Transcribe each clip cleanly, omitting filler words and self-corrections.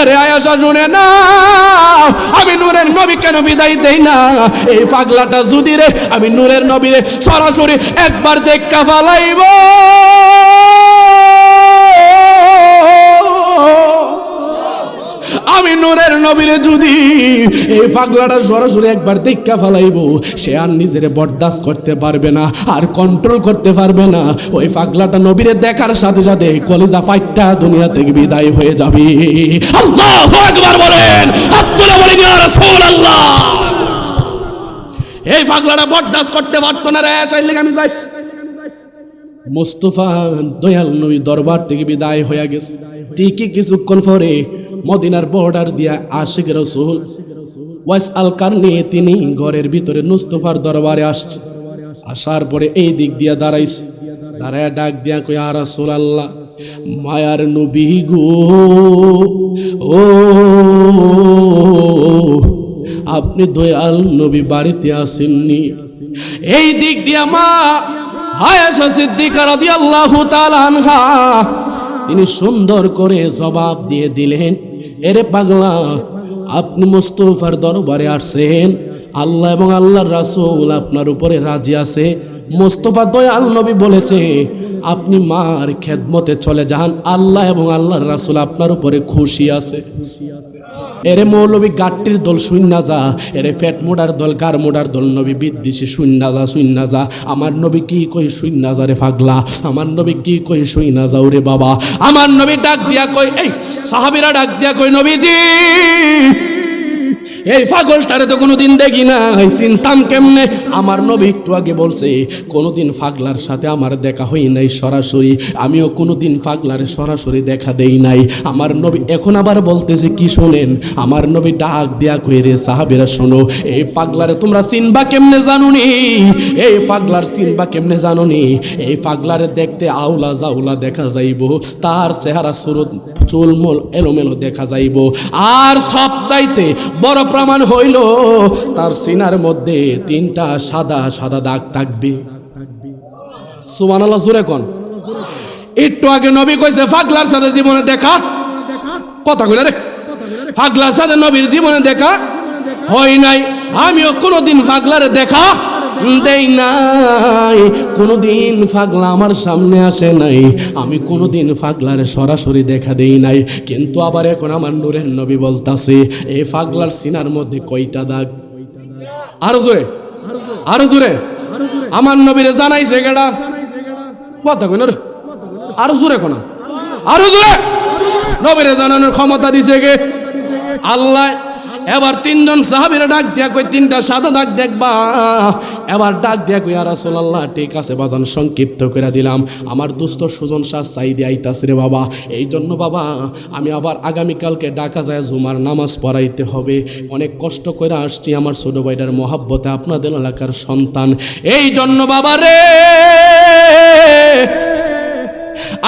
আরে আয়েশা শুনে না, আমি নূরের নবী কেন বিদায় দেই না? এই পাগলাটা যদি রে আমি নূরের নবীরে সরাসরি একবার দেখা ফেলাইব, আমি নূরের নবীরে যদি এই পাগলাটা সরাসরি একবার দেখা ফেলাইব, সে আর নিজেরে বরদাস্ত করতে পারবে না, আর কন্ট্রোল করতে পারবে না। ওই পাগলাটা নবীরে দেখার সাথে সাথে কলিজা ফাইটটা দুনিয়া থেকে বিদায় হয়ে যাবে। আল্লাহু আকবার বলেন, আব্দুল্লাহ বলেন ইয়া রাসূলুল্লাহ। এই পাগলাটা বরদাস্ত করতে পারতো না রে, আয়েশার লাগি আমি যাই। মুস্তাফা দয়াল নবী দরবার থেকে বিদায় হয়ে গেছে। ঠিকই কিছুক্ষণ পরে মদিনার বর্ডার দিয়া আশিক রাসূল ওয়াইস আল কারনি তিনি ঘরের ভিতরে মুস্তাফার দরবারে আসছে। আসার পরে এই দিক দিয়া দাঁড়াইছে, দাঁড়ায় ডাক দিয়া কই, ইয়া রাসূলুল্লাহ, মায়ার নবী গো, ও আপনি দয়াল নবী বাড়িতে আসেননি? এই দিক দিয়া মা আয়েশা সিদ্দিকা রাদিয়াল্লাহু তাআলা আনহা তিনি সুন্দর করে জবাব দিয়ে দিলেন, এরে পাগলা, আপনি মুস্তাফার দরবারে আসছেন, আল্লাহ এবং আল্লাহর রাসূল আপনার উপরে রাজি আছে। মুস্তাফা দয়াল নবী বলেছে আপনি মার খেদমতে চলে যান, আল্লাহ এবং আল্লাহর রাসূল আপনার উপরে খুশি আছে। এরে মৌলবী গাট্টির দল শূন্য যা, এরে পেট মোড়ার দল গার মোড়ার দল, নবী বিদ্বেষী শূন্য যা। আমার নবী কি কই শূন্য যা রে পাগলা, আমার নবী কি কই শূন্য যাও রে বাবা। আমার নবী ডাক দিয়া কই, এই সাহাবীরা ডাক দিয়া কই, নবীজি এই পাগলটারে তো কোনোদিন দেখি না, চিনতাম কেমনে? আমার নবী একটু আগে বলছে কোনোদিন পাগলার সাথে আমার দেখা হই নাই সরাসরি, আমিও কোনোদিন পাগলারে সরাসরি দেখা দেই নাই। আমার নবী এখন আবার বলতেছে কি শোনেন, আমার নবী ডাক দিয়া কই, রে সাহাবীরা শোনো, এই পাগলারে তোমরা চিনবা কেমনে জানুনি? এই পাগলার চিনবা কেমনে জানুনি? এই পাগলারে দেখতে আউলা জাউলা দেখা যাইব, তার চেহারা সুরত চুলমুল এলোমেলো দেখা যাইব, আর সবচাইতে বড় প্রমাণ হইল তার সিনার মধ্যে 3টা সাদা সাদা দাগ থাকবে। সুবহানাল্লাহ, জোরে কোন। একটু আগে নবী কইছে পাগলার সাথে জীবনে দেখা, কথা কইলা রে, পাগলার সাথে নবীর জীবনে দেখা হয় নাই। আমিও কোনোদিন পাগলারে দেখা দেই নাই, কোনোদিন পাগলা আমার সামনে আসে নাই, আমি কোনোদিন পাগলারে সরাসরি দেখা দেই নাই। কিন্তু আবার এখন আমার নূরের নবী বলতাছে এই পাগলার সিনার মধ্যে কয়টা দাগ? আরো জোরে, আরো জোরে। আমার নবীরে জানাইছে কেডা? কথা কই না রে, আরো জোরে কোনা, আরো জোরে। নবীরে জানানোর ক্ষমতা দিছে কে? আল্লাহ। এবার 3জন সাহাবীরা ডাক দিয়া কই 3টা সাদা দাগ দেখবা। এবার ডাক দিয়া কই, ইয়া রাসূলুল্লাহ, ঠিক আছে বাজান, সংক্ষিপ্ত করে দিলাম, আমার দোস্ত সুজন শাহ সাইদি আইতাছে রে বাবা, এই জন্য বাবা আমি আবার আগামীকালকে ঢাকা যায় জুমার নামাজ পড়াইতে হবে, অনেক কষ্ট করে আসছি, আমার ছোট ভাইটার মহাব্বতে আপনাদের এলাকার সন্তান, এই জন্য বাবা রে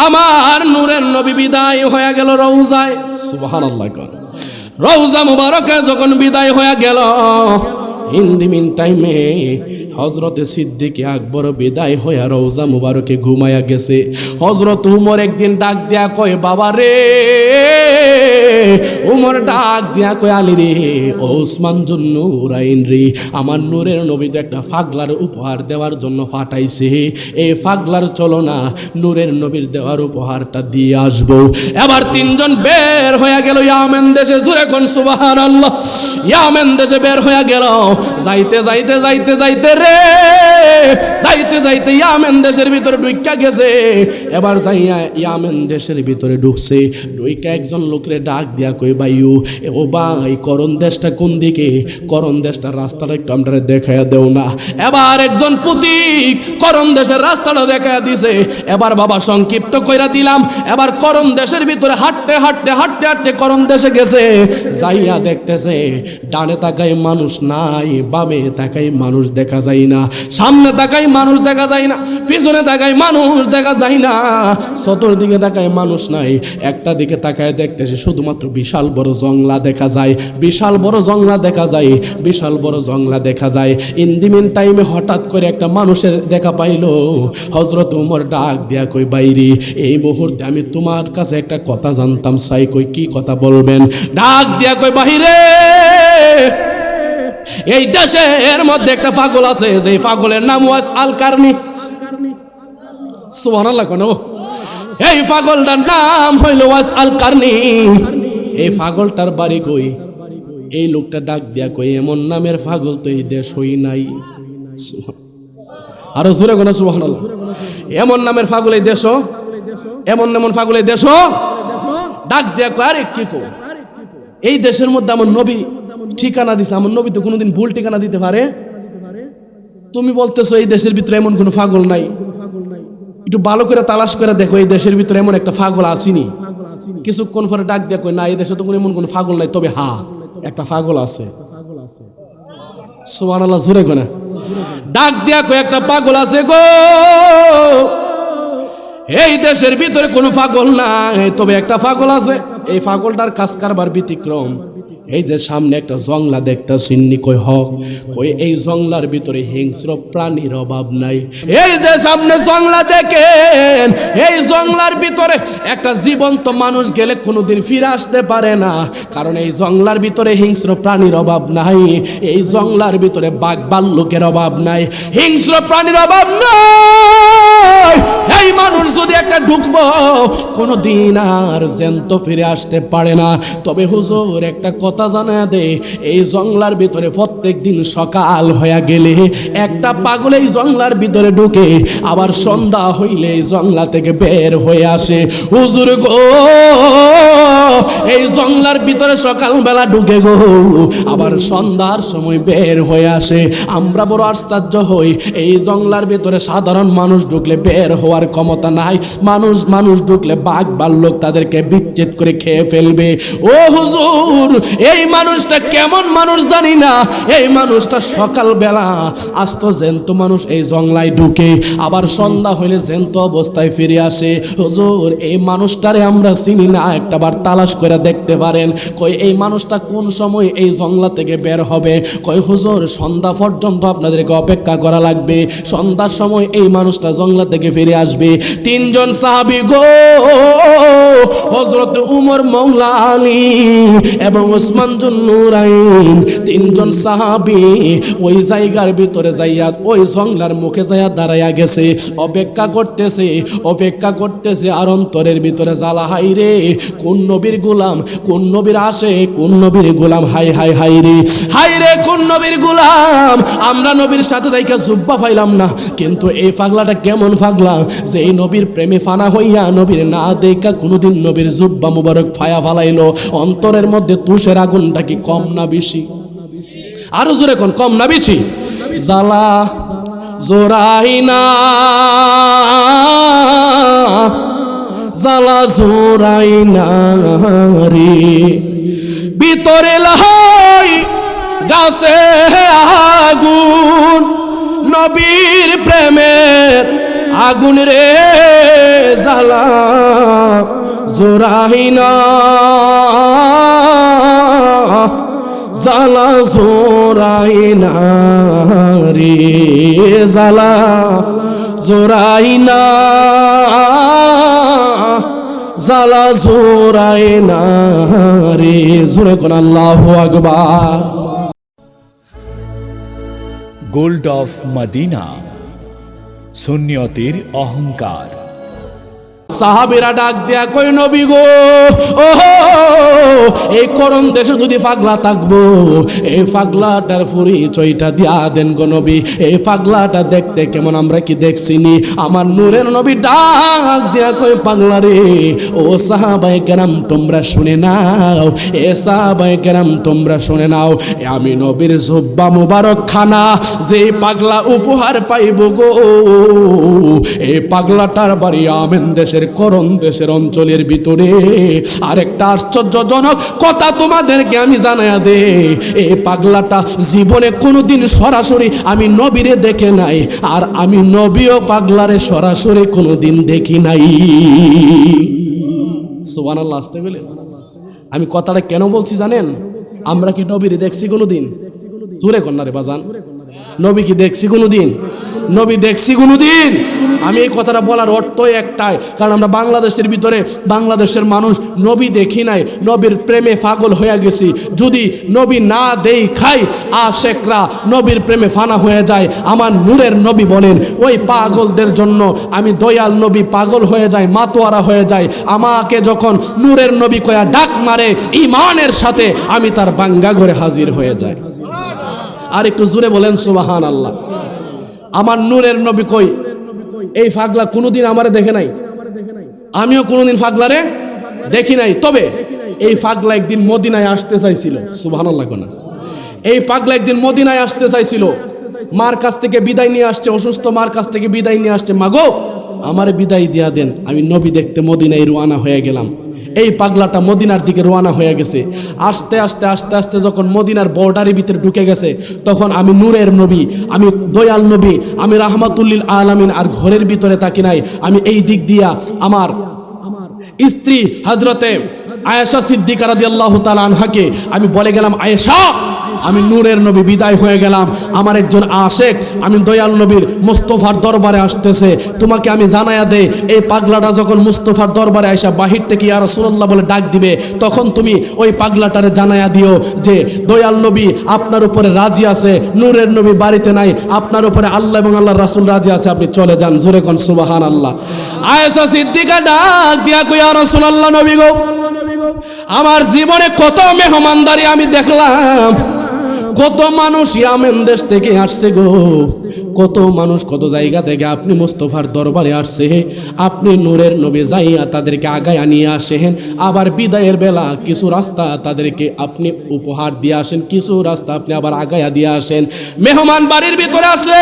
আমার নূরের নবী বিদায় হয়ে গেল রওজায়। সুবহানাল্লাহ। রওজা মুবারকে যখন বিদায় হয়ে গেল, ইন দি মিন টাইমে হযরতে সিদ্দিক আকবর বিদায় হয়ে রওজা মুবারকে ঘুমায়া গেছে। হযরত উমর একদিন ডাক দিয়া কয়, বাবা রে, উমর ডাক দিয়া কয়, আলী রে, ও উসমান জুন্নুরাইন রে, আমার নূরের নবী তো একটা পাগলার উপহার দেওয়ার জন্য পাঠাইছে, এই পাগলার চলো না নূরের নবীর দেওয়ার উপহারটা দিয়ে আসবো। এবার 3জন বের হয়ে গেল ইয়ামেন দেশে, জোরে কোন সুবহানাল্লাহ। ইয়ামেন দেশে বের হয়ে গেল, যাইতে যাইতে যাইতে যাইতে রে, যাইতে যাইতে ইয়ামেন দেশের ভিতরে ঢুইকা গেছে। এবার যাইয়া ইয়ামেন দেশের ভিতরে ঢুকছে, ঢুইকা একজন লোকরে ডাক দিয়া কই, ভাইও ও ভাই, করণ দেশটা কোন দিকে? করণ দেশটার রাস্তাটা একটু আমরা দেখাইয়া দেও না। এবার একজন পুতিক করণ দেশের রাস্তাটা দেখাইয়া দিছে। এবার বাবা সংক্ষিপ্ত কইরা দিলাম, এবার করণ দেশের ভিতরে হাঁটতে হাঁটতে হাঁটতে হাঁটতে করণ দেশে গেছে, যাইয়া দেখতেছে ডানে তাকাই মানুষ নাই, বামে তাকাই মানুষ দেখা যায় না, সামনে তাকাই মানুষ দেখা যায় না, পিছনে তাকাই মানুষ দেখা যায় না, চতুর্দিকে তাকাই মানুষ নাই। একটা দিকে তাকায় দেখতেছে শুধুমাত্র বিশাল বড় জংলা দেখা যায়, বিশাল বড় জংলা দেখা যায়, বিশাল বড় জংলা দেখা যায়। ইন দি মিন টাইমে হঠাৎ করে একটা মানুষের দেখা পাইলো। হযরত ওমর ডাক দিয়া কই, বাইরে এই মুহূর্তে আমি তোমার কাছে একটা কথা জানতাম চাই। কই কি কথা বলবেন? ডাক দিয়া কই, বাহিরে এই দেশের মধ্যে একটা পাগল আছে, যে পাগলের নাম ওয়াস আল কারনি। সুবহানাল্লাহ কোন এই পাগলটার নাম হইল ওয়াস আল কারনি। এই পাগলটার বাড়ি কই? এই লোকটা ডাক দিয়া কই, এমন নামের পাগল তো এই দেশ হই নাই। আরো জোরে কোন সুবহানাল্লাহ। এমন নামের পাগল এই দেশ, এমন এমন পাগল এই দেশ। ডাক দিয়া কই, আরে কি কো, এই দেশের মধ্যে আমার নবী ঠিকানা দিছে, আমার নবী তো কোনোদিন ভুল ঠিকানা দিতে পারে? তুমি বলতেছো এই দেশের ভিতরে এমন কোনো পাগল নাই, একটু ভালো করে তালাশ করে দেখো এই দেশের ভিতরে এমন একটা পাগল আসেনি। কিছুক্ষণ পরে ডাক দিয়ে কই, না এই দেশে তো এমন কোনো পাগল নাই, তবে হ্যাঁ একটা পাগল আছে। সুবহানাল্লাহ জোরে কোনা। ডাক দিয়া কই, একটা পাগল আছে গো, এই দেশের ভিতরে কোনো পাগল নাই, তবে একটা পাগল আছে। এই পাগলটার কাজ কারবার ব্যতিক্রম। এই যে সামনে একটা জংলা দেখতাছিনি, কই হ, কই এই জংলার ভিতরে হিংস্র প্রাণীর অভাব নাই। এই যে সামনে জংলা দেখেন, এই জংলার ভিতরে একটা জীবন্ত মানুষ গেলে কোনোদিন ফিরে আসতে পারে না, কারণ এই জংলার ভিতরে হিংস্র প্রাণীর অভাব নাই। এই জংলার ভিতরে বাঘ ভাল্লুকের অভাব নাই, হিংস্র প্রাণীর অভাব নাই। এই মানুষ যদি একটা ঢুকবো কোনোদিন আর জ্যান্ত ফিরে আসতে পারে না। তবে হুজুর একটা কথা জানা দে, এই জংলার ভিতরে প্রত্যেক দিন সকাল হয়ে গেলে একটা পাগল এই জংলার ভিতরে ঢুকে, আবার সন্ধ্যা হইলে এই জংলা থেকে বের হয়ে আসে। হুজুর গো, এই জংলার ভিতরে সকালবেলা ঢুকে গো, আবার সন্ধ্যার সময় বের হয়ে আসে। আমরা বড় আশ্চর্য হই, এই জংলার ভিতরে সাধারণ মানুষ ঢুকলে বের হওয়ার ক্ষমতা নাই। মানুষ ঢুকলে বাঘ ভাল্লুক তাদেরকে বিচ্ছেদ করে খেয়ে ফেলবে। ও হুজুর, এই মানুষটা কেমন মানুষ জানি না, এই মানুষটা সকালবেলা আস্ত জ্যান্ত মানুষ এই জংলায় ঢুকে, আবার সন্ধ্যা হইলে জ্যান্ত অবস্থায় ফিরে আসে। হুজুর, এই মানুষটারে আমরা চিনি না, একটাবার তালাশ করে দেখতে পারেন। কই এই মানুষটা কোন সময় এই জংলা থেকে বের হবে? কই হুজুর, সন্ধ্যা পর্যন্ত আপনাদেরকে অপেক্ষা করা লাগবে, সন্ধ্যার সময় এই মানুষটা জংলা থেকে ফিরে আসবে। তিনজন সাহাবী গো, হযরত উমর মওলা আলী এবং ওসমান জুন্নুরাইন, তিনজন সাহাবী ওই জায়গার ভিতরে যাইয়া ওই জংলার মুখে যাইয়া দাঁড়াইয়া গেছে, অপেক্ষা করতেছে। আর অন্তরের ভিতরে জ্বালা, হাই রে কোন নবীর গোলাম, কোন নবীর আসে, কোন নবীর গোলাম, হাই হাই হাই রে, হাই রে কোন নবীর গোলাম। আমরা নবীর সাথে দেখা জুব্বা পাইলাম না, কিন্তু এই পাগলাটা কেমন পাগলা যে এই নবীর প্রেমে ফানা হইয়া নবীর না দেখা কোনোদিন নবীর জুব্বা মুবারক ফায়া ফালাইলো। অন্তরের মধ্যে তুষের আগুনটা কি কম না বেশি? আরো জোরে কোন, কম না বেশি? জ্বালা জোরাইনা, জ্বালা জোরাইনা রে, ভিতরে লাই গাছে আগুন, নবীর প্রেমের আগুন রে, জ্বালা জোরাইনা, জ্বালা জোরাইনা রে, জ্বালা জোরাইনা, জ্বালা জোরাইনা রে। জোরে কোন আল্লাহু আকবার। গোল্ড অফ মদিনা, সুন্নিয়তের অহংকার। সাহাবীরা ডাক দেয়া কই, নবী গো, ও এই করণ দেশে যদি পাগলা থাকবো, এই পাগলাটার পরিচয়টা দিয়া দেন গো নবী। এই পাগলাটা দেখতে কেমন, আমরা কি দেখছিনি? আমার নূরের নবী ডাক দেয়া কই, পাগলা রে, ও সাহাবায়ে কেরাম তোমরা শুনে নাও, এ সাহাবায়ে কেরাম তোমরা শুনে নাও, আমি নবীর জুব্বা মুবারক খানা যে পাগলা উপহার পাইব গো, এই পাগলাটার বাড়ি আমেন দেশের করণ দেশের অঞ্চলের ভিতরে। আরেকটা আশ্চর্যজনক কথা তোমাদেরকে আমি জানায়া দে, এই পাগলাটা জীবনে কোনোদিন সরাসরি আমি নবীরে দেখে নাই, আর আমি নবীও পাগলারে সরাসরি কোনোদিন দেখি নাই। সুবহানাল্লাহ, আসতে বলে আমি কথাটা কেন বলছি জানেন? আমরা কি নবীরে দেখছি কোনোদিন? জোরে কন্যা রে বাজান, নবী কি দেখছি কোনোদিন? নবী দেখছি কোনোদিন? আমি এই কথাটা বলার অর্থ একটাই, কারণ আমরা বাংলাদেশের ভিতরে, বাংলাদেশের মানুষ নবী দেখি নাই, নবীর প্রেমে পাগল হয়ে গেছি। যদি নবী না দেই খাই, আশেকরা নবীর প্রেমে ফানা হয়ে যায়। আমার নূরের নবী বলেন, ওই পাগলদের জন্য আমি দয়াল নবী পাগল হয়ে যাই, মাতোয়ারা হয়ে যাই। আমাকে যখন নূরের নবী কয়া ডাক মারে ঈমানের সাথে, আমি তার বাঙ্গা ঘরে হাজির হয়ে যাই। আর একটু জোরে বলেন সুবহানাল্লাহ। আমার নূরের নবী কই, এই পাগলা কোনোদিন আমারে দেখে নাই, আমিও কোনোদিন পাগলারে দেখি নাই। তবে এই পাগলা একদিন মদিনায় আসতে চাইছিল, সুবহানাল্লাহ কোনা। এই পাগলা একদিন মদিনায় আসতে চাইছিল, মার কাছ থেকে বিদায় নিয়ে আসছে, অসুস্থ মার কাছ থেকে বিদায় নিয়ে আসছে, মাগো আমারে বিদায় দিয়া দেন, আমি নবী দেখতে মদিনায় রওনা হয়ে গেলাম। এই পাগলাটা মদিনার দিকে রওনা হয়ে গেছে। আস্তে আস্তে আস্তে আস্তে যখন মদিনার বর্ডারের ভিতরে ঢুকে গেছে, তখন আমি নূরের নবী, আমি দয়াল নবী, আমি রাহমাতুল্লিল আলামিন আর ঘরের ভিতরে থাকি নাই। আমি এই দিক দিয়া আমার স্ত্রী হযরতে আয়েশা সিদ্দিকা রাদিয়াল্লাহু তাআলা আনহাকে আমি বলে গেলাম, আয়েশা আমি নূরের নবী বিদায় হয়ে গেলাম, আমার একজন আশেক আমি দয়াল নবীর মুস্তাফার দরবারে আসতেছে, তোমাকে আমি জানায়া দেই। এই পাগলাটা যখন মুস্তাফার দরবারে আইসা বাহির থেকে ইয়া রাসূলুল্লাহ বলে ডাক দিবে, তখন তুমি ওই পাগলাটারে জানায়া দিও যে দয়াল নবী আপনার উপরে রাজি আছে, নূরের নবী বাড়িতে নাই, আপনার উপরে আল্লাহ এবং আল্লাহর রাসূল রাজি আছে, আপনি চলে যান। জোরে কোন সুবহানাল্লাহ। আয়েশা সিদ্দিকা ডাক দিয়া কই, ইয়া রাসূলুল্লাহ নবী গো, আমার জীবনে কত মেহমানদারি আমি দেখলাম, কত মানুষ ইয়ামেন দেশ থেকে আসছে গো, কত মানুষ কত জায়গা থেকে আপনি মুস্তাফার দরবারে আসছে, আপনি নূরের নবী যাইয়া তাদেরকে আগায় নিয়ে আসেন, আবার বিদায়ের বেলা কিছু রাস্তা তাদেরকে আপনি উপহার দিয়ে আসেন, কিছু রাস্তা আপনি আবার আগায়া দিয়ে আসেন। মেহমান বাড়ির ভিতরে আসলে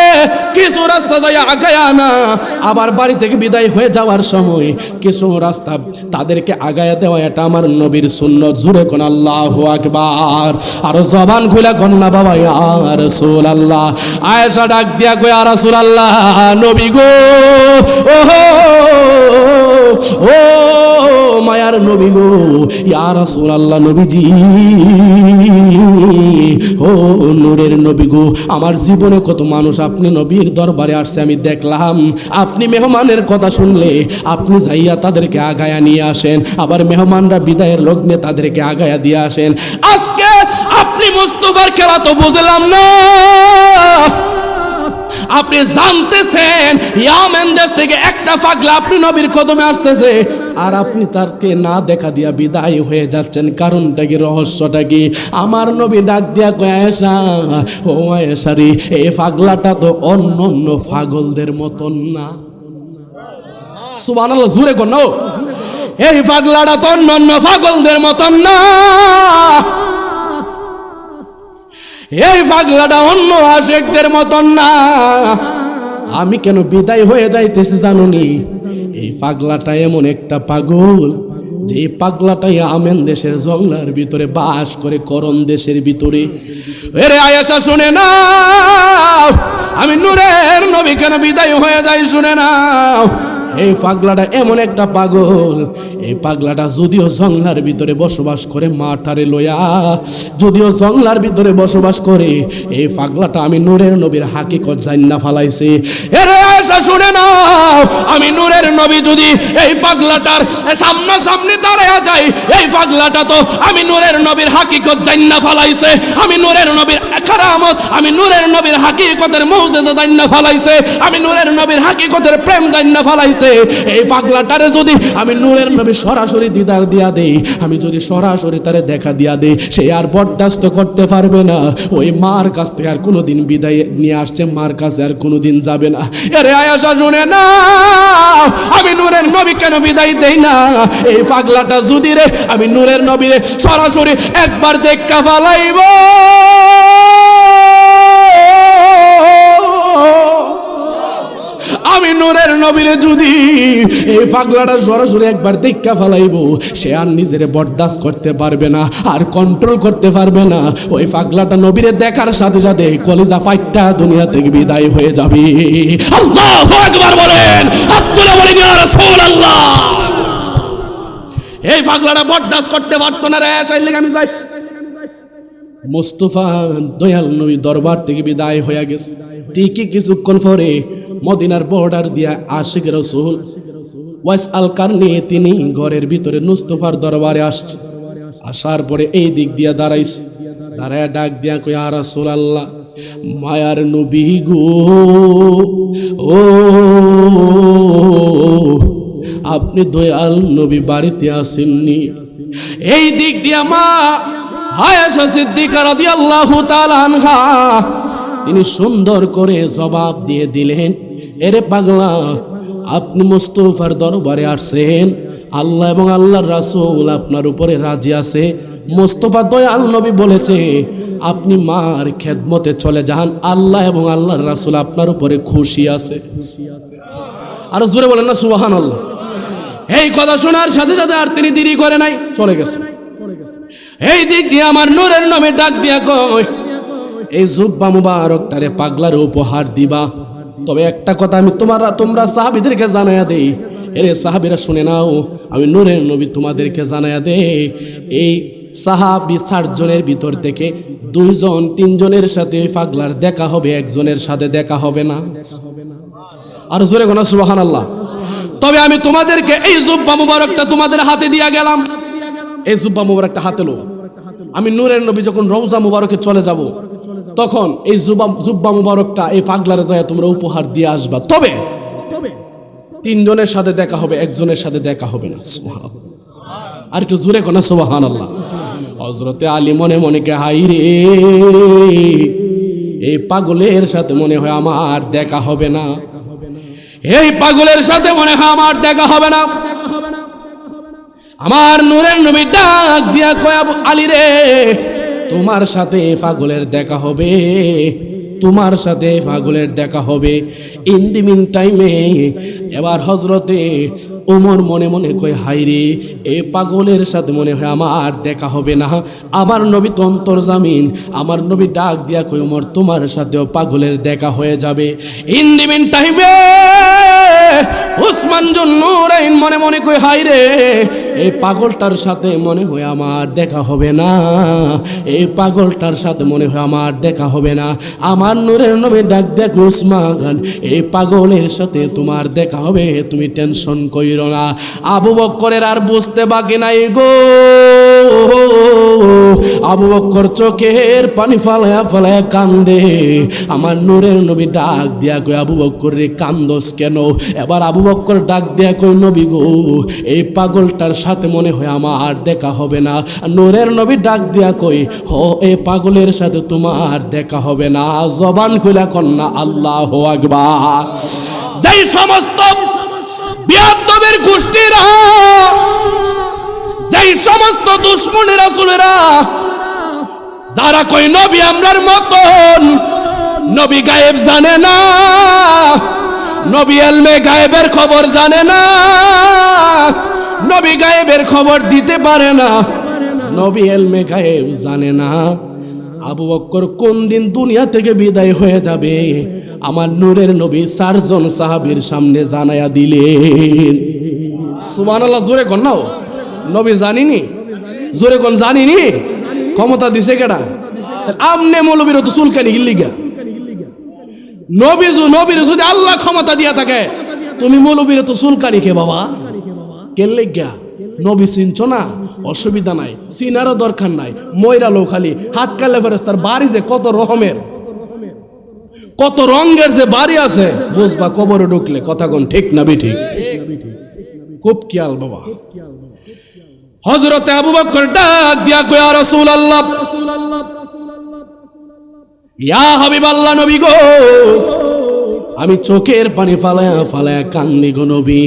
কিছু রাস্তা যাইয়া আগায়া না, আবার বাড়ি থেকে বিদায় হয়ে যাওয়ার সময় কিছু রাস্তা তাদেরকে আগায়া দেওয়া, এটা আমার নবীর সুন্নত। জুরে কোন আল্লাহু আকবার, আর জবান খুলে কোন না বাবা ইয়া রাসূলুল্লাহ। আয়েশা ডাক দিয়া কই, ইয়া রাসূলুল্লাহ নবী গো, ও মায়ার নবী গো, ইয়া রাসূলুল্লাহ নবীজি, ও নূরের নবী গো, আমার জীবনে কত মানুষ আপনি নবীর দরবারে আসছে আমি দেখলাম, আপনি মেহমানের কথা শুনলে আপনি যাইয়া তাদেরকে আগায়া নিয়ে আসেন, আবার মেহমানরা বিদায়ের লগ্নে তাদেরকে আগায়া দিয়ে আসেন। আজকে আপনি মুস্তাফার খেলা তো বুঝলাম না, আপনি জানতেছেন ইয়ামেন দেশ থেকে একটা পাগলা আপনি নবীর কদমে আসতেছে, আর আপনি তাকে না দেখা দিয়া বিদায় হয়ে যাচ্ছেন, কারণটা কি, রহস্যটা কি? আমার নবী ডাক দিয়া কয়, আয়েশা, ও আয়েশা রে, এই পাগলাটা তো অন্য অন্য পাগলদের মতন না। সুবহানাল্লাহ, জোরে কোন, এই পাগলাটা তো অন্য অন্য পাগলদের মতন না, এই পাগলাটা অন্য আশেকদের মতন না। আমি কেন বিদায় হয়ে যাইতেছি জানুনি? এই পাগলাটা এমন একটা পাগল, যে এই পাগলাটাই আমেন দেশের জঙ্গলার ভিতরে বাস করে, করণ দেশের ভিতরে। এরে আয়েশা শুনে না, আমি নূরের নবী কেন বিদায় হয়ে যাই শুনে নাও। এই পাগলাটা এমন একটা পাগল, এই পাগলাটা যদিও জঙ্গলার ভিতরে বসবাস করে, মাঠারে লইয়া যদিও জঙ্গলার ভিতরে বসবাস করে, এই পাগলাটা আমি নূরের নবীর হাকিকত জান্না ফালাইছে। এরে আয়েশা শুনে নাও, আমি নূরের নবী যদি এই পাগলাটার সামনাসামনি দাঁড়ায়া যাই, এই পাগলাটা তো আমি নূরের নবীর হাকিকত জান্না ফালাইছে, আমি নূরের নবীর কারামত, আমি নূরের নবীর হাকিকতের মুজিজা জান্না ফালাইছে, আমি নূরের নবীর হাকিকতের প্রেম জান্না ফালাইছে। এই পাগলাটারে যদি আমি নূরের নবী সরাসরি দিদার দিয়া দেই, আমি যদি সরাসরি তারে দেখা দিয়া দেই, সে আর বরদাস্ত করতে পারবে না। ওই মার কাছ থেকে আর কোনোদিন বিদায় নিয়ে আসছে, মার কাছে আর কোনোদিন যাবে না। আরে আয়েশা শুনে না, আমি নূরের নবী কেন বিদায় দেই না? এই পাগলাটা যদি রে আমি নূরের নবীরে সরাসরি একবার দেখা ফালাইব, আমি নূরের নবীরে যদি এই পাগলাটা সরাসরি একবার দেখা ফেলাইব, সে আর নিজের বরদাস্ত করতে পারবে না, আর কন্ট্রোল করতে পারবে না। ওই পাগলাটা নবীরে দেখার সাথে সাথে কলিজা ফাইটটা দুনিয়া থেকে বিদায় হয়ে যাবে। আল্লাহু আকবার বলেন, আব্দুল্লাহ বলেন, ইয়া রাসূলুল্লাহ। এই পাগলাটা বরদাস্ত করতে পারতো না রে, সাইলে আমি যাই। মুস্তাফা দয়াল নবী দরবার থেকে বিদায় হয়ে গেছে। ঠিকই কিছুক্ষণ পরে মদিনার বর্ডার দিয়া আশিক রাসূল ওয়াইস আল কারনি তিনি ঘরের ভিতরে মুস্তাফার দরবারে আসছে। আসার পরে এই দিক দিয়া দাঁড়াইছে, দাঁড়ায় ডাক দিয়া কই, ইয়া রাসূলুল্লাহ, মায়ার নবী গো, ও আপনি দয়াল নবী বাড়িতে আসেননি? এই দিক দিয়া মা আয়েশা সিদ্দিকা রাদিয়াল্লাহু তাআলা আনহা তিনি সুন্দর করে জবাব দিয়ে দিলেন, এরে পাগলা, আপনি মুস্তাফার দরবারে আসছেন, আল্লাহ এবং আল্লাহর রাসূল আপনার উপরে রাজি আছে। মুস্তাফা দয়াল নবী বলেছে আপনি মার খেদমতে চলে যান, আল্লাহ এবং আল্লাহর রাসূল আপনার উপরে খুশি আছে। আর জোরে বলেন না সুবহানাল্লাহ। এই কথা শোনার সাথে সাথে আর তিনি দেরি করে নাই, চলে গেছে। এই দিক দিয়ে আমার নূরের নামে ডাক দিয়া কই, এই জুব্বা মুবারকটারে পাগলার উপহার দিবা, তবে একটা কথা আমি তোমরা সাহাবীদেরকে জানায়া দেই, এরে সাহাবীরা শুনে নাও, আমি নূরের নবী তোমাদেরকে জানায়া দেই, এই সাহাবী 60 জনের ভিতর থেকে 2 জন 3 জনের সাথে ওই পাগলার দেখা হবে, একজনের সাথে দেখা হবে না। আর জোরে কোন সুবহানাল্লাহ। তবে আমি তোমাদেরকে এই জুব্বা মুবারকটা তোমাদের হাতে দিয়া গেলাম, এই জুব্বা মুবারকটা হাতে লো। আমি নূরের নবী যখন রওজা মুবারকে চলে যাব, তখন এই জুব্বা মুবারকটা এই পাগলারে যায় তোমরা উপহার দিয়ে আসবা, তবে 3 জনের সাথে দেখা হবে, একজনের সাথে দেখা হবে না। সুবহানাল্লাহ। আর একটু জোরে কোন সুবহানাল্লাহ। হযরতে আলী মনে মনে কে, হাই রে, এই পাগলের সাথে মনে হয় আমার দেখা হবে না, এই পাগলের সাথে মনে হয় আমার দেখা হবে না। আমার নূরের নবী ডাক দিয়া কয়, আলী রে, তোমার সাথে পাগলের দেখা হবে, তোমার সাথে পাগলের দেখা হবে। ইন দি মিন টাইমে এবার হযরতে ওমর মনে মনে কয়, হাই রে, এই পাগলের সাথে মনে হয় আমার দেখা হবে না। আমার নবী তো অন্তর্জামিন, আমার নবী ডাক দিয়া কয়, ওমর তোমার সাথেও পাগলের দেখা হয়ে যাবে। ইন দি মিন টাইমে উসমান জুন নূরাইন মনে মনে কয়, হাই রে, এই পাগলটার সাথে মনে হয় আমার দেখা হবে না, এই পাগলটার সাথে মনে হয় আমার দেখা হবে না। আমার নূরের নবী ডাক দেখ, উসমান, এই পাগলের সাথে তোমার দেখা হবে, তুমি টেনশন কইরো না। আবু বকরের আর বুঝতে বাকি নাই গো, আবু বকর চোখের পানি ফালায়া ফালায়া কান্দে। আমার নূরের নবী ডাক দিয়া কই, আবু বকর রে, কান্দস কেন? এবার আবু বকর ডাক দিয়া কই, নবী গো, এই পাগলটার সাথে মনে হয় আমার দেখা হবে না। নূরের নবী ডাক দিয়া কই, হো, এই পাগলের সাথে তোমার দেখা হবে না। জবান খুলা কন্যা আল্লাহু আকবার। যেই সমস্ত বিয়াদ্দবের গোষ্ঠীরা, যেই সমস্ত দুশমনের রাসূলেরা, যারা কই নবী আমরার মতন, নবী গায়েব জানে না, নবী ইলমে গায়েবের খবর জানে না, নবী গায়েবের খবর দিতে পারে না, নবী ইলমে গায়েব জানে না। আবু বকর কোন দিন দুনিয়া থেকে বিদায় হয়ে যাবে, আমার নূরের নবী 4 জন সাহাবীর সামনে জানায়া দিলেন। সুবহানাল্লাহ। জোরে কোন নাও, নবী জানিনি, জোরে কোন জানিনি, ক্ষমতা দিছে কেডা? আমনে মৌলবীর তো চুলকানি গিল্লিগা। নবীর যদি আল্লাহ ক্ষমতা দিয়া থাকে, তুমি মৌলবীর তো চুলকানি কে বাবা? কে লেগা? নবী চিনছ না, অসুবিধা নাই, চিনারও দরকার নাই, ময়রালো খালি হাত কালে ফেরেশতার বাড়ি যে কত রকমের, কত রঙের যে বাড়ি আছে, বুঝবা কবরে ঢুকলে। কথা কোন ঠিক না বেঠিক? খুব খেয়াল বাবা। হযরতে আবু বকর ডাক দিয়া কয়, ইয়া রাসূলুল্লাহ, ইয়া হাবিবাল্লাহ, নবী গো, আমি চোখের পানি ফালায়া ফালায়া কান্দি গো নবী।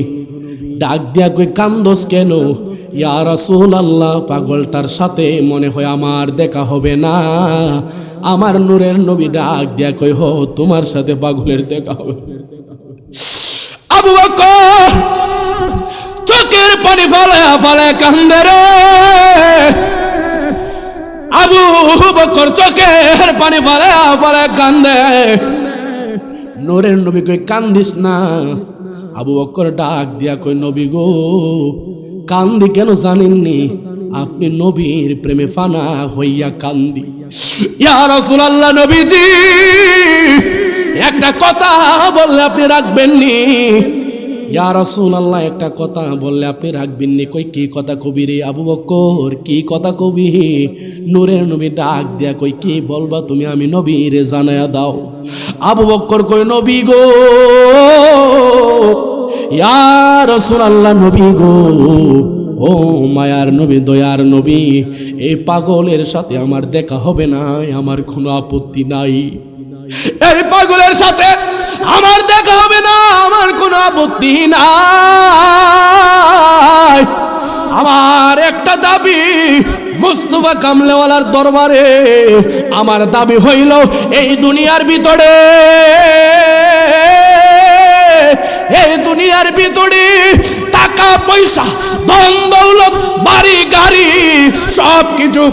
ডাক দিয়া কই, কান্দোস কেন? ইয়া রাসূলুল্লাহ, পাগলটার সাথে মনে হয় আমার দেখা হবে না। আমার নূরের নবী ডাক দিয়া কই, হো, তোমার সাথে পাগলের দেখা হবে। আবু বকর চোখের পানি ফালায়া ফালায়া কান্দে রে। আবু বকর চোখের পানি ফালায়া ফালায়া কান্দে। নূরের নবী কই, কান্দিস না। আবু বকর ডাক দিয়া কই, নবী গো, কান্দি কেন জানেননি? আপনি নবীর প্রেমে ফানা হইয়া কান্দি। ইয়া রাসূলুল্লাহ, নবীজি একটা কথা বললে আপনি রাখবেননি? ইয়া রাসূলুল্লাহ, একটা কথা বললে আপনি রাখবেননি? কই কি কথা কবি রে আবু বকর, কি কথা কবি? নূরের নবী ডাক দিয়া কই কি বলবা তুমি, আমি নবীরে জানায়া দাও। আবু বকর কই নবী গো, ইয়া রাসূলুল্লাহ, নবী গো, ও মায়ার নবী, দয়ার নবী, এই পাগলের সাথে আমার দেখা হবে না, আমার কোনো আপত্তি নাই। এই পাগলের সাথে আমার দেখা হবে না, আমার কোনো আপত্তি নাই। আমার একটা দাবি, মুস্তাফা কামলেওয়ালার দরবারে আমার দাবি হইল, এই দুনিয়ার ভিতরে, এই দুনিয়ার ভিতরে টাকা পয়সা, ধন দৌলত, বাড়ি গাড়ি সব কিছু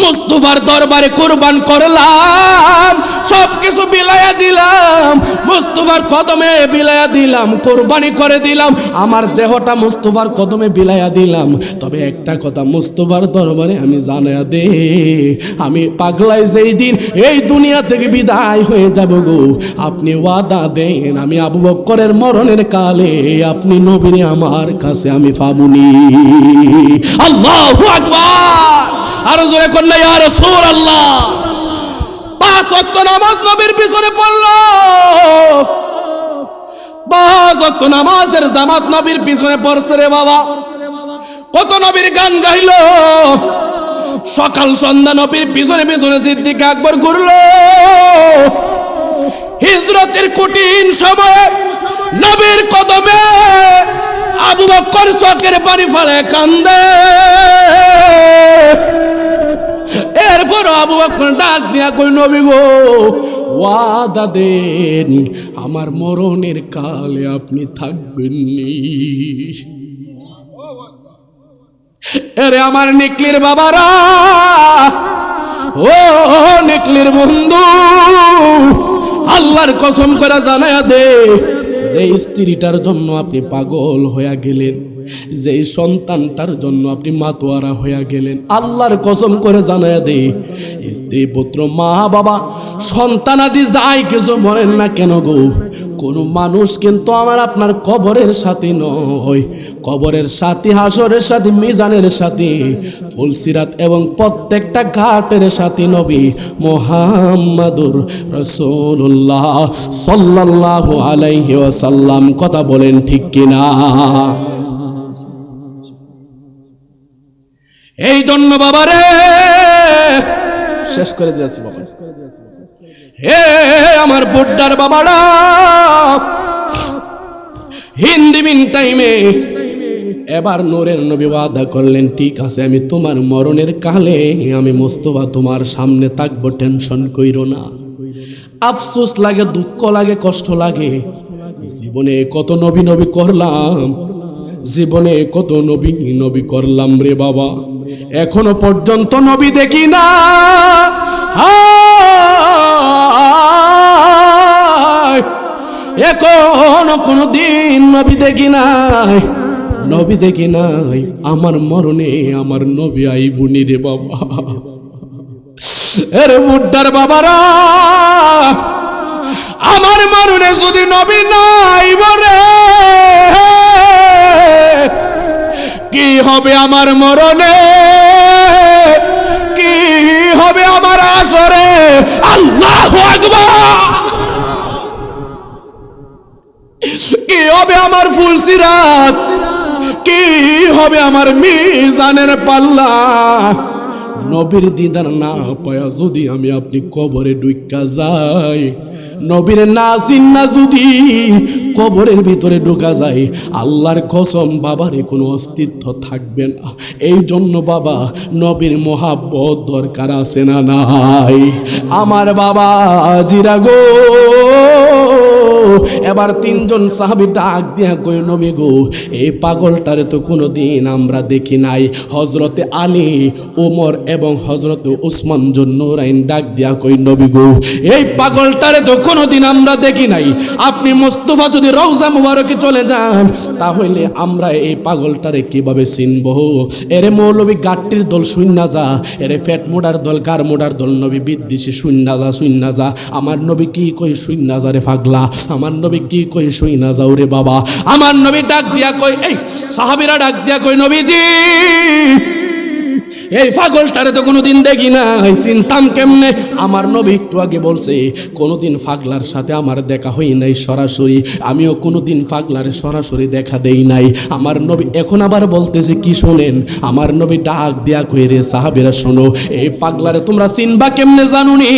মুস্তাফার দরবারে কুরবান করলাম, সব কিছু বিলায়া দিলাম, মুস্তাফার কদমে বিলায়া দিলাম, কুরবানি করে দিলাম, আমার দেহটা মুস্তাফার কদমে বিলায়া দিলাম। তবে একটা কথা মুস্তাফার দরবারে আমি জানায়া দে, আমি পাগলাই যেই দিন এই দুনিয়া থেকে বিদায় হয়ে যাব গো, আপনি ওয়াদা দেন আমি আবু বকরের মরণের কালে আপনি নবীরে আমার কাছে আমি পাবনি। আল্লাহু আকবার, আর জোরে কন্যা ইয়া রাসূলুল্লাহ। 5 ওয়াক্ত নামাজ নবীর পিছনে পড়লো, 5 ওয়াক্ত নামাজের জামাত নবীর পিছনে পড়ছে রে বাবা। কত নবীর গান গাইলো, সকাল সন্ধ্যা নবীর পিছনে পিছনে সিদ্দিক আকবর ঘুরলো। হিজরতের কঠিন সময়ে নবীর কদমে আবু বকর চোখের পানি ফেলে কান্দে। এরপর আবু বকর ডাক দিয়া কই নবী গো, ওয়াদা দেন আমার মরণের কালে আপনি থাকবেননি। এরে আমার নিকলির বাবারা, ও নিকলির বন্ধু, আল্লাহর কসম করে জানায়া দে, যে স্ত্রীটার জন্য আপনি পাগল হইয়া গেলেন, যে সন্তানটার জন্য আপনি মাতোয়ারা হইয়া গেলেন, আল্লাহর কসম করে জানায়া দে, স্ত্রী পুত্র মা বাবা সন্তানাদি যাই কিছু বলেন না কেন গো, কোন মানুষ কিন্তু আমার আপনার কবরের সাথে নয়। কবরের সাথে, হাসরের সাথে, মিজানের সাথে, ফুলসিরাত এবং প্রত্যেকটা ঘাটের সাথে নবী মুহাম্মাদুর রাসূলুল্লাহ সাল্লাল্লাহু আলাইহি ওয়াসাল্লাম। কথা বলেন ঠিক কিনা? এই জন্য বাবারে শেষ করে দিয়েছি বাবা, হে আমার বুড্ডার বাবারা, হিন্দি মিন টাইমে এবার নূরের নবী ওয়াদা করলেন, ঠিক আছে আমি তোমার মরণের কালে আমি মুস্তাফা তোমার সামনে থাকবো, টেনশন কইরো না। আফসোস লাগে, দুঃখ লাগে, কষ্ট লাগে, জীবনে কত নবী নবী করলাম, জীবনে কত নবী নবী করলাম রে বাবা, এখনো পর্যন্ত নবী দেখি না। এখনো কোনো দিন নবী দেখি নাই, নবী দেখি নাই। আমার মরণে আমার নবী আইবুনি রে বাবা। এরে বুড্ডার বাবারা, আমার মরণে যদি নবী নাই বরে, কি হবে আমার মরণে, কি হবে আমার আসরে? আল্লাহু আকবার। কি হবে আমার ফুলসিরাত, কি হবে আমার মিজানের পাল্লা? নবীর দিদার না পায়া যদি আমি আপনি কবরে ঢুকা যাই, নবীর না চিন্না যদি কবরের ভিতরে ঢুকা যায়, আল্লাহর কসম বাবারে কোনো অস্তিত্ব থাকবে না। এই জন্য বাবা নবীর মোহাব্বত দরকার আছে না নাই? আমার বাবা জিরা গো, এবার তিনজন সাহাবী ডাক দিয়া কই নবী গো এই পাগলটারে তো কোনোদিন আমরা দেখি নাই। হযরতে আলী, ওমর এবং হযরতে উসমান জুন্নুরাইন ডাক দিয়া কই নবী গো এই পাগলটারে তো কোনোদিন আমরা দেখি নাই। আপনি মোস্তফা যদি রওজা মুবারকে চলে যান তাহলে আমরা এই পাগলটারে কিভাবে চিনব? এরে মৌলবী গাট্টির দল শুইনা যা, এরে পেট মোড়ার দল গার মোড়ার দল নবী বিদ্বেষী শুইনা যা। আমার নবী কি কই শুইনা যা রে পাগলা, আমার নবী কি কই শুইনা যাও রে বাবা। আমার নবী ডাক দিয়া কই, এই সাহাবীরা ডাক দিয়া কই নবীজি এই পাগলটারে তো কোনোদিন দেখি নাই, চিনতাম কেমনে? আমার নবী একটু আগে বলছে কোনোদিন পাগলার সাথে আমার দেখা হই নাই সরাসরি, আমিও কোনোদিন পাগলারে সরাসরি দেখা দেই নাই। আমার নবী এখন আবার বলতেছে কি শোনেন, আমার নবী ডাক দিয়া কই রে সাহাবীরা শোনো, এই পাগলারে তোমরা চিনবা কেমনে জানুনি?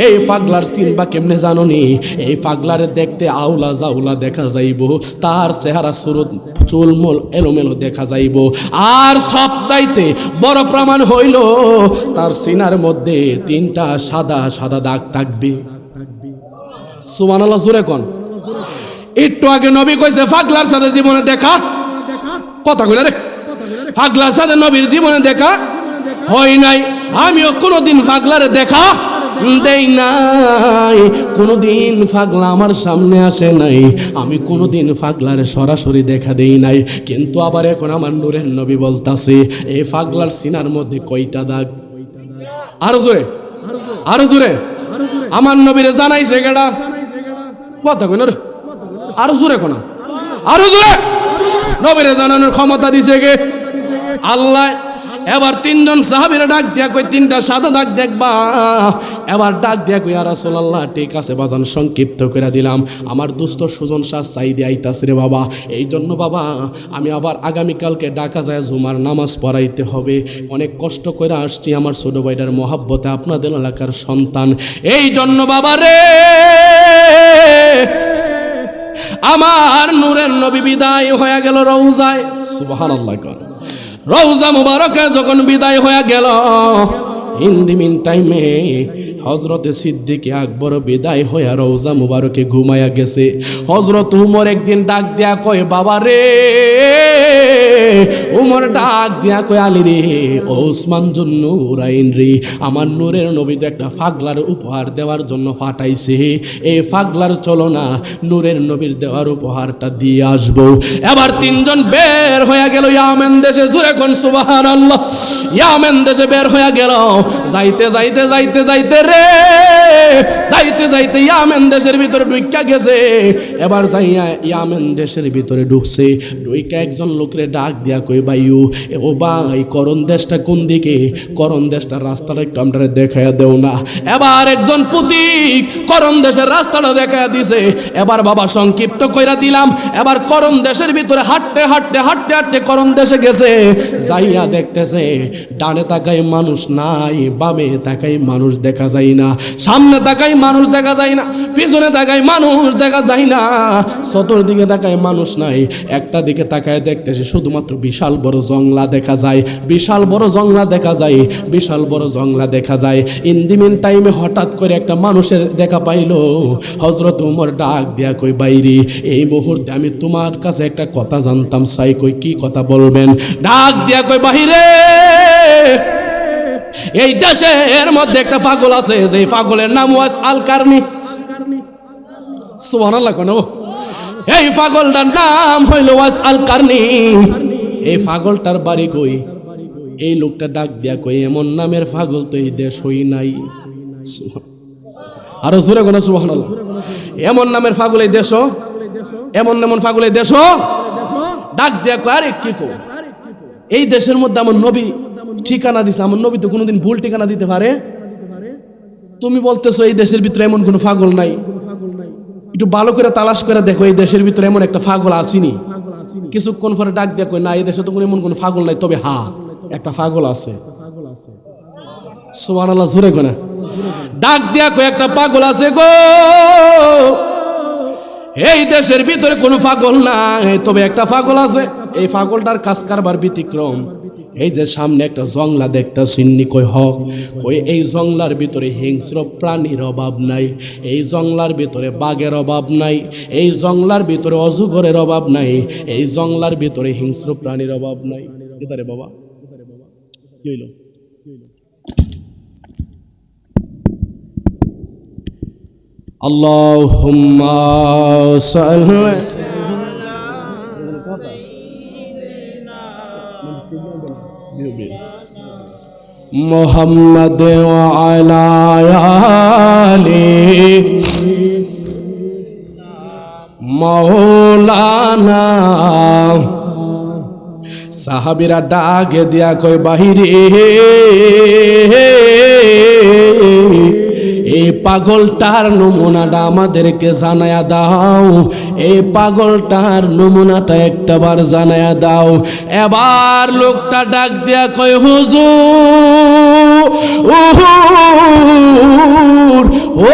এই পাগলার চিনবা কেমনে জানুনি? এই পাগলারে দেখতে আউলা জাউলা দেখা যাইব, তার চেহারা সুরত চুলমুল এলোমেলো দেখা যাইব, আর সবচাইতে বড় প্রমাণ হইল তার সিনার মধ্যে তিনটা সাদা সাদা দাগ থাকবে। সুবহানাল্লাহ, জোরে কোন। একটু আগে নবী কইছে পাগলার সাথে জীবনে দেখা, কথা কইলা রে, পাগলার সাথে নবীর জীবনে দেখা হয় নাই। আমিও কোনোদিন পাগলারে দেখা দেই নাই, কোনোদিন পাগলা আমার সামনে আসে নাই, আমি কোনোদিন পাগলারে সরাসরি দেখা দেই নাই। কিন্তু আবার এখন আমার নূরের নবী বলতাছে এই পাগলার সিনার মধ্যে কয়টা দাগ? আরো জোরে, আরো জোরে। আমার নবীরে জানাইছে কেডা? কথা কই না রে, আরো জোরে কোন, আরো জোরে। নবীরে জানানোর ক্ষমতা দিছে কে? আল্লাহ। এবার তিনজন সাহাবীরা ডাক দিয়া কই তিনটা সাদা দাগ দেখবা। এবার ডাক দিয়া কই ইয়া রাসূলুল্লাহ ঠিক আছে বাজান, সংক্ষিপ্ত করে দিলাম, আমার দুস্থ সুজন শাহ চাইদি আইতাছে রে বাবা, এই জন্য বাবা আমি আবার আগামীকালকে ঢাকা যায় জুমার নামাজ পড়াইতে হবে, অনেক কষ্ট করে আসছি আমার ছোট ভাইটার মহাব্বতে, আপনাদের এলাকার সন্তান, এই জন্য বাবা রে আমার নূরের নবী বিদায় হয়ে গেল রওজায়। সুবহানাল্লাহ। রওজা মুবারকে যখন বিদায় হয়ে গেল, ইন দি মিন টাইমে হযরতে সিদ্দিক আকবর বিদায় হয়ে রওজা মুবারকে ঘুমায়া গেছে। হযরত উমর একদিন ডাক দিয়া কয় বাবা রে, উমর ডাক দিয়া কয় আলী রে, ও উসমান জুন্নুরাইন রে, আমার নূরের নবী তো একটা পাগলার উপহার দেওয়ার জন্য পাঠাইছে, এই পাগলার চলো না নূরের নবীর দেওয়ার উপহারটা দিয়ে আসবো। এবার তিনজন বের হয়ে গেল ইয়ামেন দেশে, জোরে কোন সুবহানাল্লাহ। ইয়ামেন দেশে বের হয়ে গেল, যাইতে যাইতে যাইতে যাইতে রে, যাইতে যাইতে ইয়ামেন দেশের ভিতরে ঢুইকা গেছে। এবার যাইয়া ইয়ামেন দেশের ভিতরে ঢুকছে, ঢুইকা একজন লোকরে ডাক দিয়া কই ভাইও, ও ভাই করণ দেশটা কোন দিকে? করণ দেশটার রাস্তাটা একটু আমরা দেখাইয়া দেও না। এবার একজন পুতিক করণ দেশের রাস্তাটা দেখাইয়া দিছে। এবার বাবা সংক্ষিপ্ত কইরা দিলাম, এবার করণ দেশের ভিতরে হাঁটতে হাঁটতে হাঁটতে হাঁটতে করণ দেশে গেছে, যাইয়া দেখতেছে ডানে তাকাই মানুষ নাই, বামে তাকাই মানুষ দেখা যায় না, সামনে তাকাই মানুষ দেখা যায় না, পিছনে তাকাই মানুষ দেখা যায় না, চতুর্দিকে তাকাই মানুষ নাই, একটা দিকে তাকায় দেখতেছে শুধুমাত্র বিশাল বড় জংলা দেখা যায়, বিশাল বড় জংলা দেখা যায়, বিশাল বড় জংলা দেখা যায়। ইন দি মিন টাইমে হঠাৎ করে একটা মানুষের দেখা পাইলো। হযরত উমর ডাক দিয়া কই বাইরে, এই মুহূর্তে আমি তোমার কাছে একটা কথা জানতাম চাই। কই কি কথা বলবেন? ডাক দিয়া কই বাহিরে, এই দেশের মধ্যে একটা পাগল আছে, যে পাগলের নাম ওয়াস আল কারনি। সুবহানাল্লাহ কোন। এই পাগলটার নাম হইল ওয়াস আল কারনি। এই পাগলটার বাড়ি কই? এই লোকটা ডাক দিয়া কই এমন নামের পাগল তো এই দেশ হই নাই। আরো জোরে কোন সুবহানাল্লাহ। এমন নামের পাগল এই দেশ, এমন এমন পাগল এই দেশ। ডাক দিয়া কই আরে কি কো, এই দেশের মধ্যে আমার নবী ঠিকানা দিছে, আমার নবী তো কোনোদিন ভুল ঠিকানা দিতে পারে? তুমি বলতেছো এই দেশের ভিতরে এমন কোনো পাগল নাই, একটু ভালো করে তালাশ করে দেখো এই দেশের ভিতরে এমন একটা পাগল আসেনি। কিছুক্ষণ পরে ডাক দেখো, না এই দেশে তো এমন কোনো পাগল নাই, তবে হ্যাঁ একটা পাগল আছে। সুবহানাল্লাহ, জোরে কোনা। ডাক দিয়া কই একটা পাগল আছে গো, এই দেশের ভিতরে কোনো পাগল নাই, তবে একটা পাগল আছে। এই পাগলটার কাজ কারবার ব্যতিক্রম। এই যে সামনে একটা জংলা দেখতাছিনি, কই হ, কই এই জংলার ভিতরে হিংস্র প্রাণীর অভাব নাই, এই জংলার ভিতরে বাঘের অভাব নাই, এই জংলার ভিতরে অজগরের অভাব নাই, এই জংলার ভিতরে হিংস্র প্রাণীর অভাব নাই। এটারে বাবা কি হইল? আল্লাহুম্মা সাল্লি মুহাম্মাদ ওয়া আলা আলি মাওলানা। সাহাবীরা ডাকে দিয়া কয় বাহিরে, এই পাগলটার নমুনাটা আমাদেরকে জানায়া দাও, এই পাগলটার নমুনাটা একটাবার জানায়া দাও। এবার লোকটা ডাক দিয়া কয় হুজুর, ও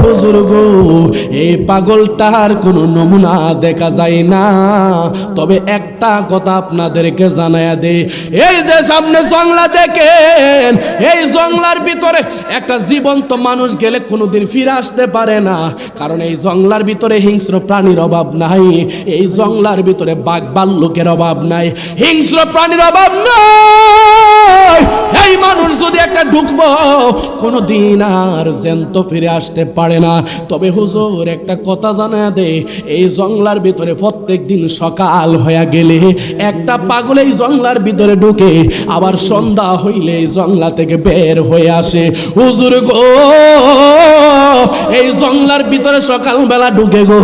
হুজুর গো, এই পাগলটার কোনো নমুনা দেখা যায় না, তবে একটা কথা আপনাদেরকে জানায়া দে, এই যে সামনে জংলা দেখেন, এই জংলার ভিতরে একটা জীবন্ত মানুষ গেলে কোনোদিন ফিরে আসতে পারে না, কারণ এই জংলার ভিতরে হিংস্র প্রাণীর অভাব নাই, এই জংলার ভিতরে বাঘ ভাল্লুকের অভাব নাই, হিংস্র প্রাণীর অভাব নাই। এই মানুষ যদি একটা ঢুকবো কোনোদিন আর জ্যান্ত ফিরে আসতে পারে না। তবে হুজুর একটা কথা জানা দে, এই জংলার ভিতরে প্রত্যেক দিন সকাল হয়ে গেলে একটা পাগল এই জংলার ভিতরে ঢুকে, আবার সন্ধ্যা হইলে এই জংলা থেকে বের হয়ে আসে। হুজুর গো, এই জংলার ভিতরে সকালবেলা ঢুকে গো,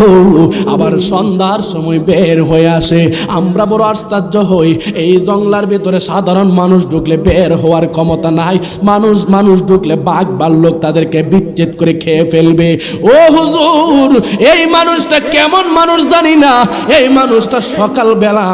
আবার সন্ধ্যার সময় বের হয়ে আসে। আমরা বড় আশ্চর্য হই, এই জংলার ভিতরে সাধারণ মানুষ ঢুকলে বের হওয়ার ক্ষমতা নাই, মানুষ ঢুকলে বাঘ ভাল্লুক তাদেরকে বিচ্ছেদ করে খেয়ে ফেলবে। ও হুজুর, এই মানুষটা কেমন মানুষ জানি না, এই মানুষটা সকালবেলা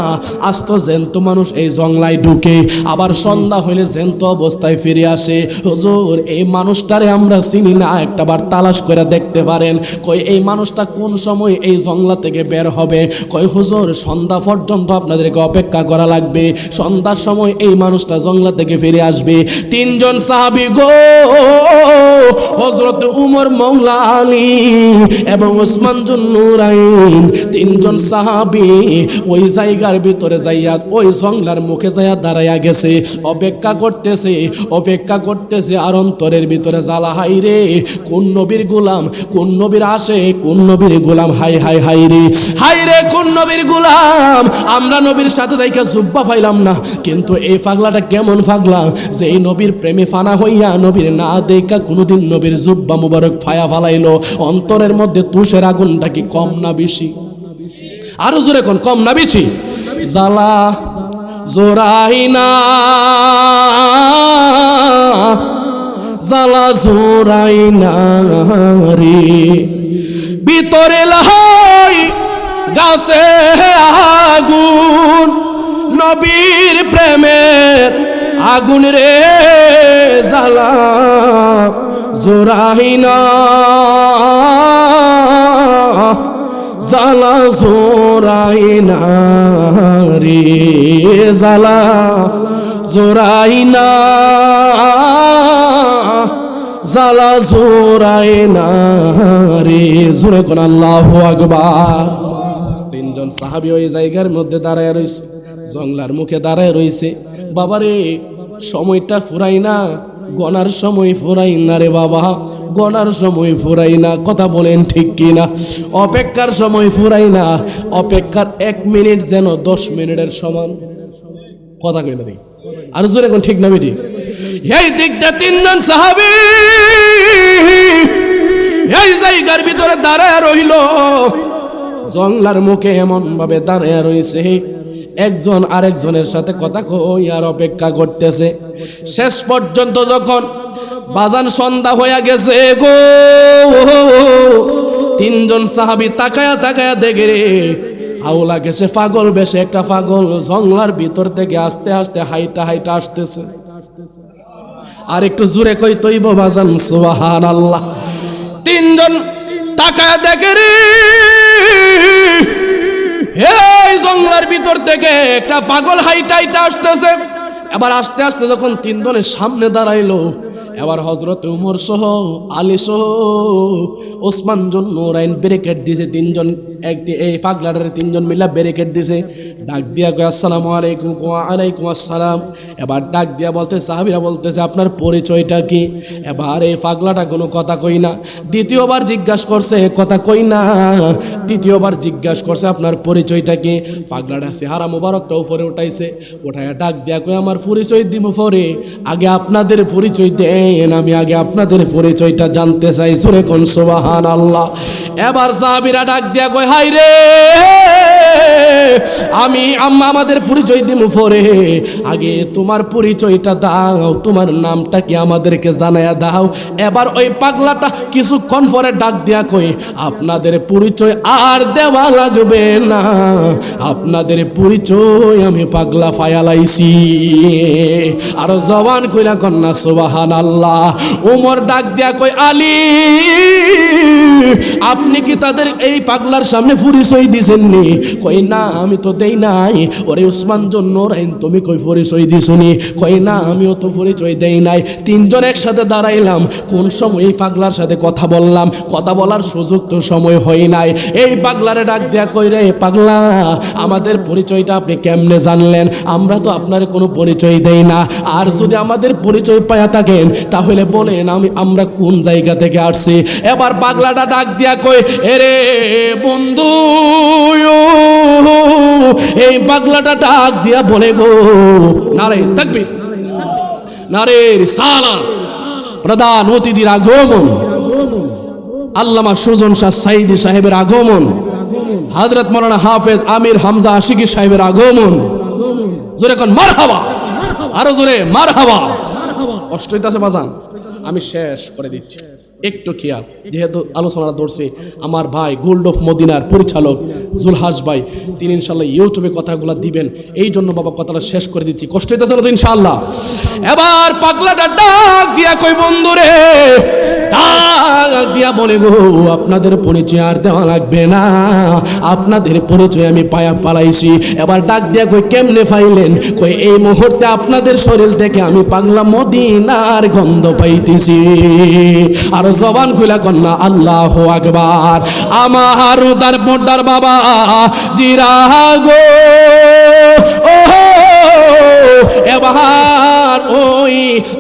আস্ত জ্যান্ত মানুষ এই জংলায় ঢুকে, আবার সন্ধ্যা হইলে জ্যান্ত অবস্থায় ফিরে আসে। হুজুর, এই মানুষটারে আমরা চিনি না, একটাবার তালাশ করে দেখতে পারেন। কই এই মানুষটা কোন সময় এই জংলা থেকে বের হবে? কই হুজুর, সন্ধ্যা পর্যন্ত আপনাদেরকে অপেক্ষা করা লাগবে, সন্ধ্যার সময় এই মানুষটা জংলা থেকে ফিরে আসবে। তিনজন সাহাবী গো, হযরত উমর মওলা আলী এবং ওসমান যুন্নুরাইন, তিনজন সাহাবী ওই জায়গার ভিতরে যাইয়া ওই জংলার মুখে যাইয়া দাঁড়াইয়া গেছে, অপেক্ষা করতেছে। আর অন্তরের ভিতরে জ্বালা, হাই রে, কোন নবীর গোলাম, কোন নবীর আসে, কোন নবীর গোলাম, হাই রে, কোন নবীর গোলাম, আমরা নবীর সাথে দেখা জুব্বা পাইলাম না, কিন্তু এই পাগলাটা কেমন পাগলা যে এই নবীর প্রেমে ফানা হইয়া নবীর না দেখা কোনোদিন নবীর জুব্বা মুবারক ফায়া ফালাইলো। অন্তরের মধ্যে তুষের আগুনটা কি কম না বেশি? আরো জোরে কোন, কম না বেশি? জ্বালা জোরাইনা, জ্বালা জোরাইনা রে, ভিতরে লাই গাছে আগুন, নবীর প্রেমের আগুন রে, জ্বালা জোরাইনা, জ্বালা জোরাইনা রে, জ্বালা জোরাইনা, জ্বালা জোরাইনা রে। জোরে কোন আল্লাহু আকবার। তিনজন সাহাবী ওই জায়গার মধ্যে দাঁড়ায় রইছে, জংলার মুখে দাঁড়ায় রইছে। বাবারে, সময়টা ফুরাই না, গনার সময় ফুরাই না রে বাবা, গনার সময় ফুরাই না। কথা বলেন ঠিক কিনা? অপেক্ষার সময় ফুরাই না, অপেক্ষার 1 মিনিট যেন 10 মিনিটের সমান। কথা কই না রে? আর জোরে কোন, ঠিক না বেটি? এই দিকটা তিনজন সাহাবী এই জায়গার ভিতরে দাঁড়ায় রইল, জংলার মুখে এমন ভাবে দাঁড়ায় রইছে, একজন আরেকজনের সাথে কথা কই আর অপেক্ষা করতেছে। শেষ পর্যন্ত যখন বাজান সন্ধ্যা হয়ে গেছে গো, তিনজন সাহাবী তাকায়া দেখে রে, আওলা গেছে পাগল বেশে একটা পাগল জংলার ভিতর থেকে আস্তে আস্তে হাইটা আসতেছে। আর একটু জোরে কই তৈব বাজান সুবহানাল্লাহ। তিনজন তাকায়া দেখে রে, এই জঙ্গলার ভিতর থেকে একটা পাগল হাইটা আসতেছে। এবার আস্তে আস্তে যখন তিনজনের সামনে দাঁড়াইলো, এবার হযরত উমর সহ আলী সহ ওসমান নূরাইন ব্যারিকেড দিয়েছে। তিনজন এই পাগলাটার তিনজন মিলা ব্যারিকেড দিছে। ডাক দিয়া কয় আসসালামু আলাইকুম। ওয়া আলাইকুম আসসালাম। এবার ডাক দিয়া বলতে সাহাবীরা বলতেছে আপনার পরিচয়টা কি? এবার এই পাগলাটা কোনো কথা কই না। দ্বিতীয়বার জিজ্ঞাসা করছে, কথা কই না। তৃতীয়বার জিজ্ঞাসা করছে আপনার পরিচয়টা কি? পাগলাটা চেহারা মোবারকটা উপরে উঠাইছে, উঠায় ডাক দিয়া কয় আমার পরিচয় দিব পরে, আগে আপনাদের পরিচয় দেন, আমি আগে আপনাদের পরিচয়টা জানতে চাই। সুরে কোন সুবহানাল্লাহ। এবার সাহাবীরা ডাক দিয়া কয় হাই রে, আমি আমাদের পরিচয় দিব পরে, আগে তোমার পরিচয়টা দাও, তোমার নামটা কি আমাদেরকে জানায়া দাও। এবার ওই পাগলাটা কিছুক্ষণ পরে ডাক দিয়া কয় আপনাদের পরিচয় আর দেওয়া লাগবে না, আপনাদের পরিচয় আমি পাগলা ফায়ালাইছি। আর জবান কইলা কন্যা সুবহানাল্লাহ। ওমর ডাক দিয়া কয় আলী, আপনি কি তাদের এই পাগলার সামনে পরিচয় দিছেননি? কই না আমি তো দেই নাই। ওরে উসমান নূরাইন তুমি কই পরিচয় দিছনি? কই না আমিও তো পরিচয় দেই নাই। তিনজন একসাথে দাঁড়াইলাম, কোন সময় এই পাগলার সাথে কথা বললাম, কথা বলার সুযোগ তো সময় হয় নাই। এই পাগলারে ডাক দেয়া কই রে পাগলা, আমাদের পরিচয়টা আপনি কেমনে জানলেন? আমরা তো আপনার কোনো পরিচয় দেই না, আর যদি আমাদের পরিচয় পায়া থাকেন তাহলে বলেন আমরা কোন জায়গা থেকে আসছি। এবার পাগলাটা ডাক দিয়া কই এরে বন্ধু, এই পাগলাটা ডাক দিয়া বলে গো নারে তাকবীর, নারে রিসালাত, প্রধান অতিথির আগমন, আল্লামা সুজন শাহ সাইদি সাহেবের আগমন, হযরত মাওলানা হাফেজ আমির হামজা আশিকি সাহেবের আগমন। জোরে কোন মারহাবা, আরো জোরে মারহাবা। কষ্ট হইতাছে বাজান, আমি শেষ করে দিচ্ছি, একটু খেয়াল। যেহেতু আলোচনা ধরছে আমার ভাই গোল্ড অফ মদিনার পরিচালক জুলহাস ভাই, তিনি ইনশাল্লাহ ইউটিউবে কথাগুলো দিবেন, এই জন্য বাবা কথাটা শেষ করে দিচ্ছি। কষ্ট হইতেছে না তো ইনশাল্লাহ? এবার পাগলাটা ডাক দিয়া কই বন্ধুরে, ডাক দিয়া বলে গো আপনাদের পরিচয় আর দেওয়া লাগবে না, আপনাদের পরিচয় আমি পায়া পালাইছি। এবার ডাক দিয়া কই কেমনে পাইলেন? কই এই মুহূর্তে আপনাদের শরীর থেকে আমি পাগলা মদিনার গন্ধ পাইতেছি। আর জবান খুলা কন্যা আল্লাহু আকবার। আমার উদার পর্দার বাবা জিরা গো, ও এবার ওই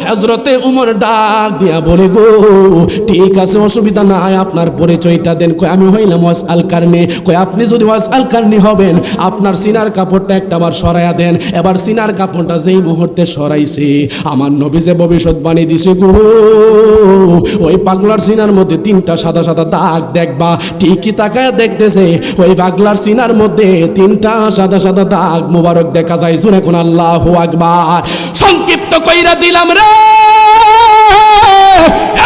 হযরতে উমর ডাক দিয়া বলে গো ঠিক আছে অসুবিধা নাই, আপনার পরিচয়টা দেন। কই আমি হইলাম ওয়াস আল কারনি। কই আপনি যদি ওয়াস আল কারনি হবেন আপনার সিনার কাপড়টা একটাবার সরাইয়া দেন। এবার সিনার কাপড়টা যেই মুহূর্তে সরাইছে আমার নবী যে ভবিষ্যৎবাণী দিছে গো, ওই পাগলার সিনার মধ্যে তিনটা সাদা সাদা দাগ দেখবা। ঠিকই তাকায় দেখতেছে ওই পাগলার সিনার মধ্যে তিনটা সাদা সাদা দাগ মোবারক দেখা যায়। শুনে কোন আল্লাহু আকবার। সংক্ষিপ্ত কইরা দিলাম রে।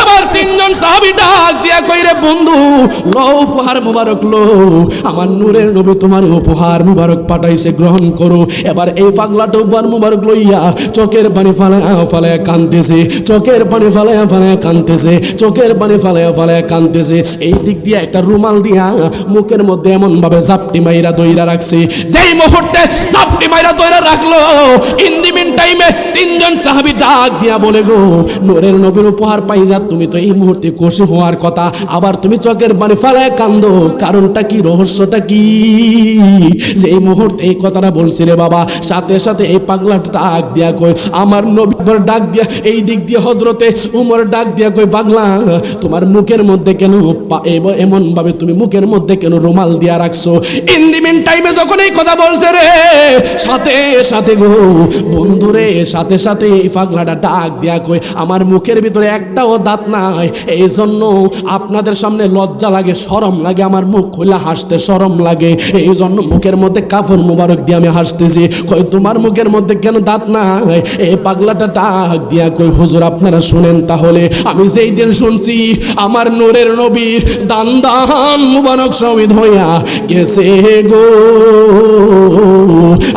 এবার তিনজন সাহাবী ডাক দিয়া কইরে বন্ধু লো উপহার মুবারক লো, আমার নূরের নবী তোমার উপহার মুবারক পাঠাইছে, গ্রহণ করো। এবার এই পাগলাটা উপহার মুবারক লইয়া চোখের পানি ফালায়া ফালায়া কাঁদতেছে, চোখের পানি ফালায়া ফালায়া কাঁদতেছে, চোখের পানি ফালায়া ফালায়া কাঁদতেছে। এই দিক দিয়ে একটা রুমাল দিয়া মুখের মধ্যে এমন ভাবে জাপটি মাইরা দইরা রাখছে। যেই মুহূর্তে জাপটি মাইরা দইরা রাখলো, ইন দি মিন টাইমে তিনজন সাহাবী ডাক দিয়া বলে গো নূরের নবীর উপহার পাইজা তুমি তো এই মুহূর্তে খুশি হওয়ার কথা, আবার তুমি চোখের পানি ফালায় কান্দো, কারণটা কি, রহস্যটা কি? যে এই মুহূর্তে এই কথাটা বলছি রে বাবা, সাথে সাথে এই পাগলাটা ডাক দিয়া কই আমার নবী ডাক দিয়া এই দিক দিয়ে হযরতে উমর ডাক দিয়া কই পাগলা তোমার মুখের মধ্যে কেন এমন ভাবে তুমি মুখের মধ্যে কেন রুমাল দিয়া রাখছো? ইন দি মিন টাইমে যখন এই কথা বলছে রে, সাথে সাথে গো বন্ধুরে, সাথে সাথে এই পাগলাটা ডাক দিয়া কই আমার মুখের ভিতরে একটাও দাঁত নাই, এই জন্য আপনাদের সামনে লজ্জা লাগে, শরম লাগে, আমার মুখ খুলে হাসতে শরম লাগে, এই জন্য মুখের মধ্যে কাপড় মুবারক দিয়ে আমি হাসতেছি। কই তোমার মুখের মধ্যে কেন দাঁত নাই? এই পাগলাটা ডাক দিয়া কই হুজুর আপনারা শুনেন তাহলে, আমি যেই দিন শুনছি আমার নূরের নবীর দান দান মুবারক শহীদ হইয়া গেছে গো,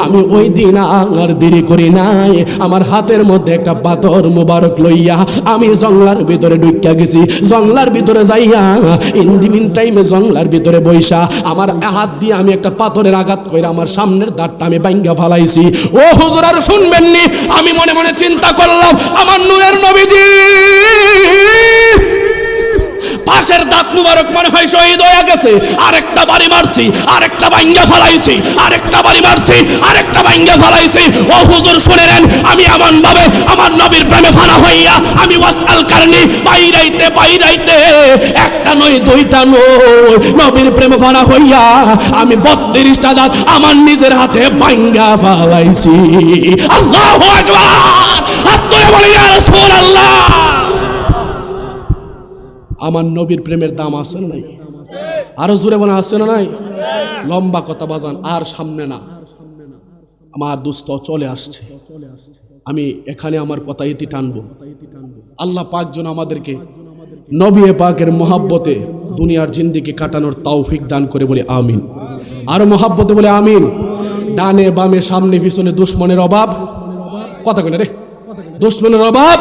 আমি ওই দিন আর দেরি করি নাই, আমার হাতের মধ্যে একটা পাথর মুবারক লইয়া আমি জঙ্গলার ভিতরে ঢুকিয়া গেছি। জঙ্গলার ভিতরে যাইয়া ইন দি মিন টাইমে জঙ্গলার ভিতরে বইসা আমার হাত দিয়ে আমি একটা পাথরের আঘাত কইরা আমার সামনের দাঁতটা আমি ভাঙ্গা ফালাইছি। ও হুজুর আর শুনবেননি, আমি মনে মনে চিন্তা করলাম আমার নূরের নবীজি পাশের দাঁত মুবারক মনে হয় শহীদ হয়ে গেছে, আরেকটা বাড়ি মারছি, আরেকটা ভাঙ্গা ফালাইছি, আরেকটা বাড়ি মারছি, আরেকটা ভাঙ্গা ফালাইছি। ও হুজুর শুনেন, আমি এমন ভাবে আমার নবীর প্রেমে ফানা হইয়া আমি ওয়াসআল কারনি বাইরাইতে একটা নয় দুইটা নয় নবীর প্রেমে ফানা হইয়া আমি 32টা দাঁত আমার নিজের হাতে ভাঙ্গা ফালাইছি। আল্লাহু আকবার, হাত তুলে বলি ইয়া রাসূলুল্লাহ। আমার নবীর প্রেমের দাম আছে না নাই? আরো জোরে বলা আছে না নাই? লম্বা কথা বাজান, আর সামনে না, আমার দুস্থ চলে আসছে। আমি এখানে আমার কথা ইতি টানবো। আল্লাহ পাক যেন আমাদেরকে নবী পাকের মহাব্বতে দুনিয়ার জিন্দেগি কাটানোর তৌফিক দান করে, বলে আমিন। আরো মহাব্বতে বলে আমিন। ডানে বামে সামনে পিছনে দুশ্মনের অভাব, কথা বলে রে, দুশ্মনের অভাব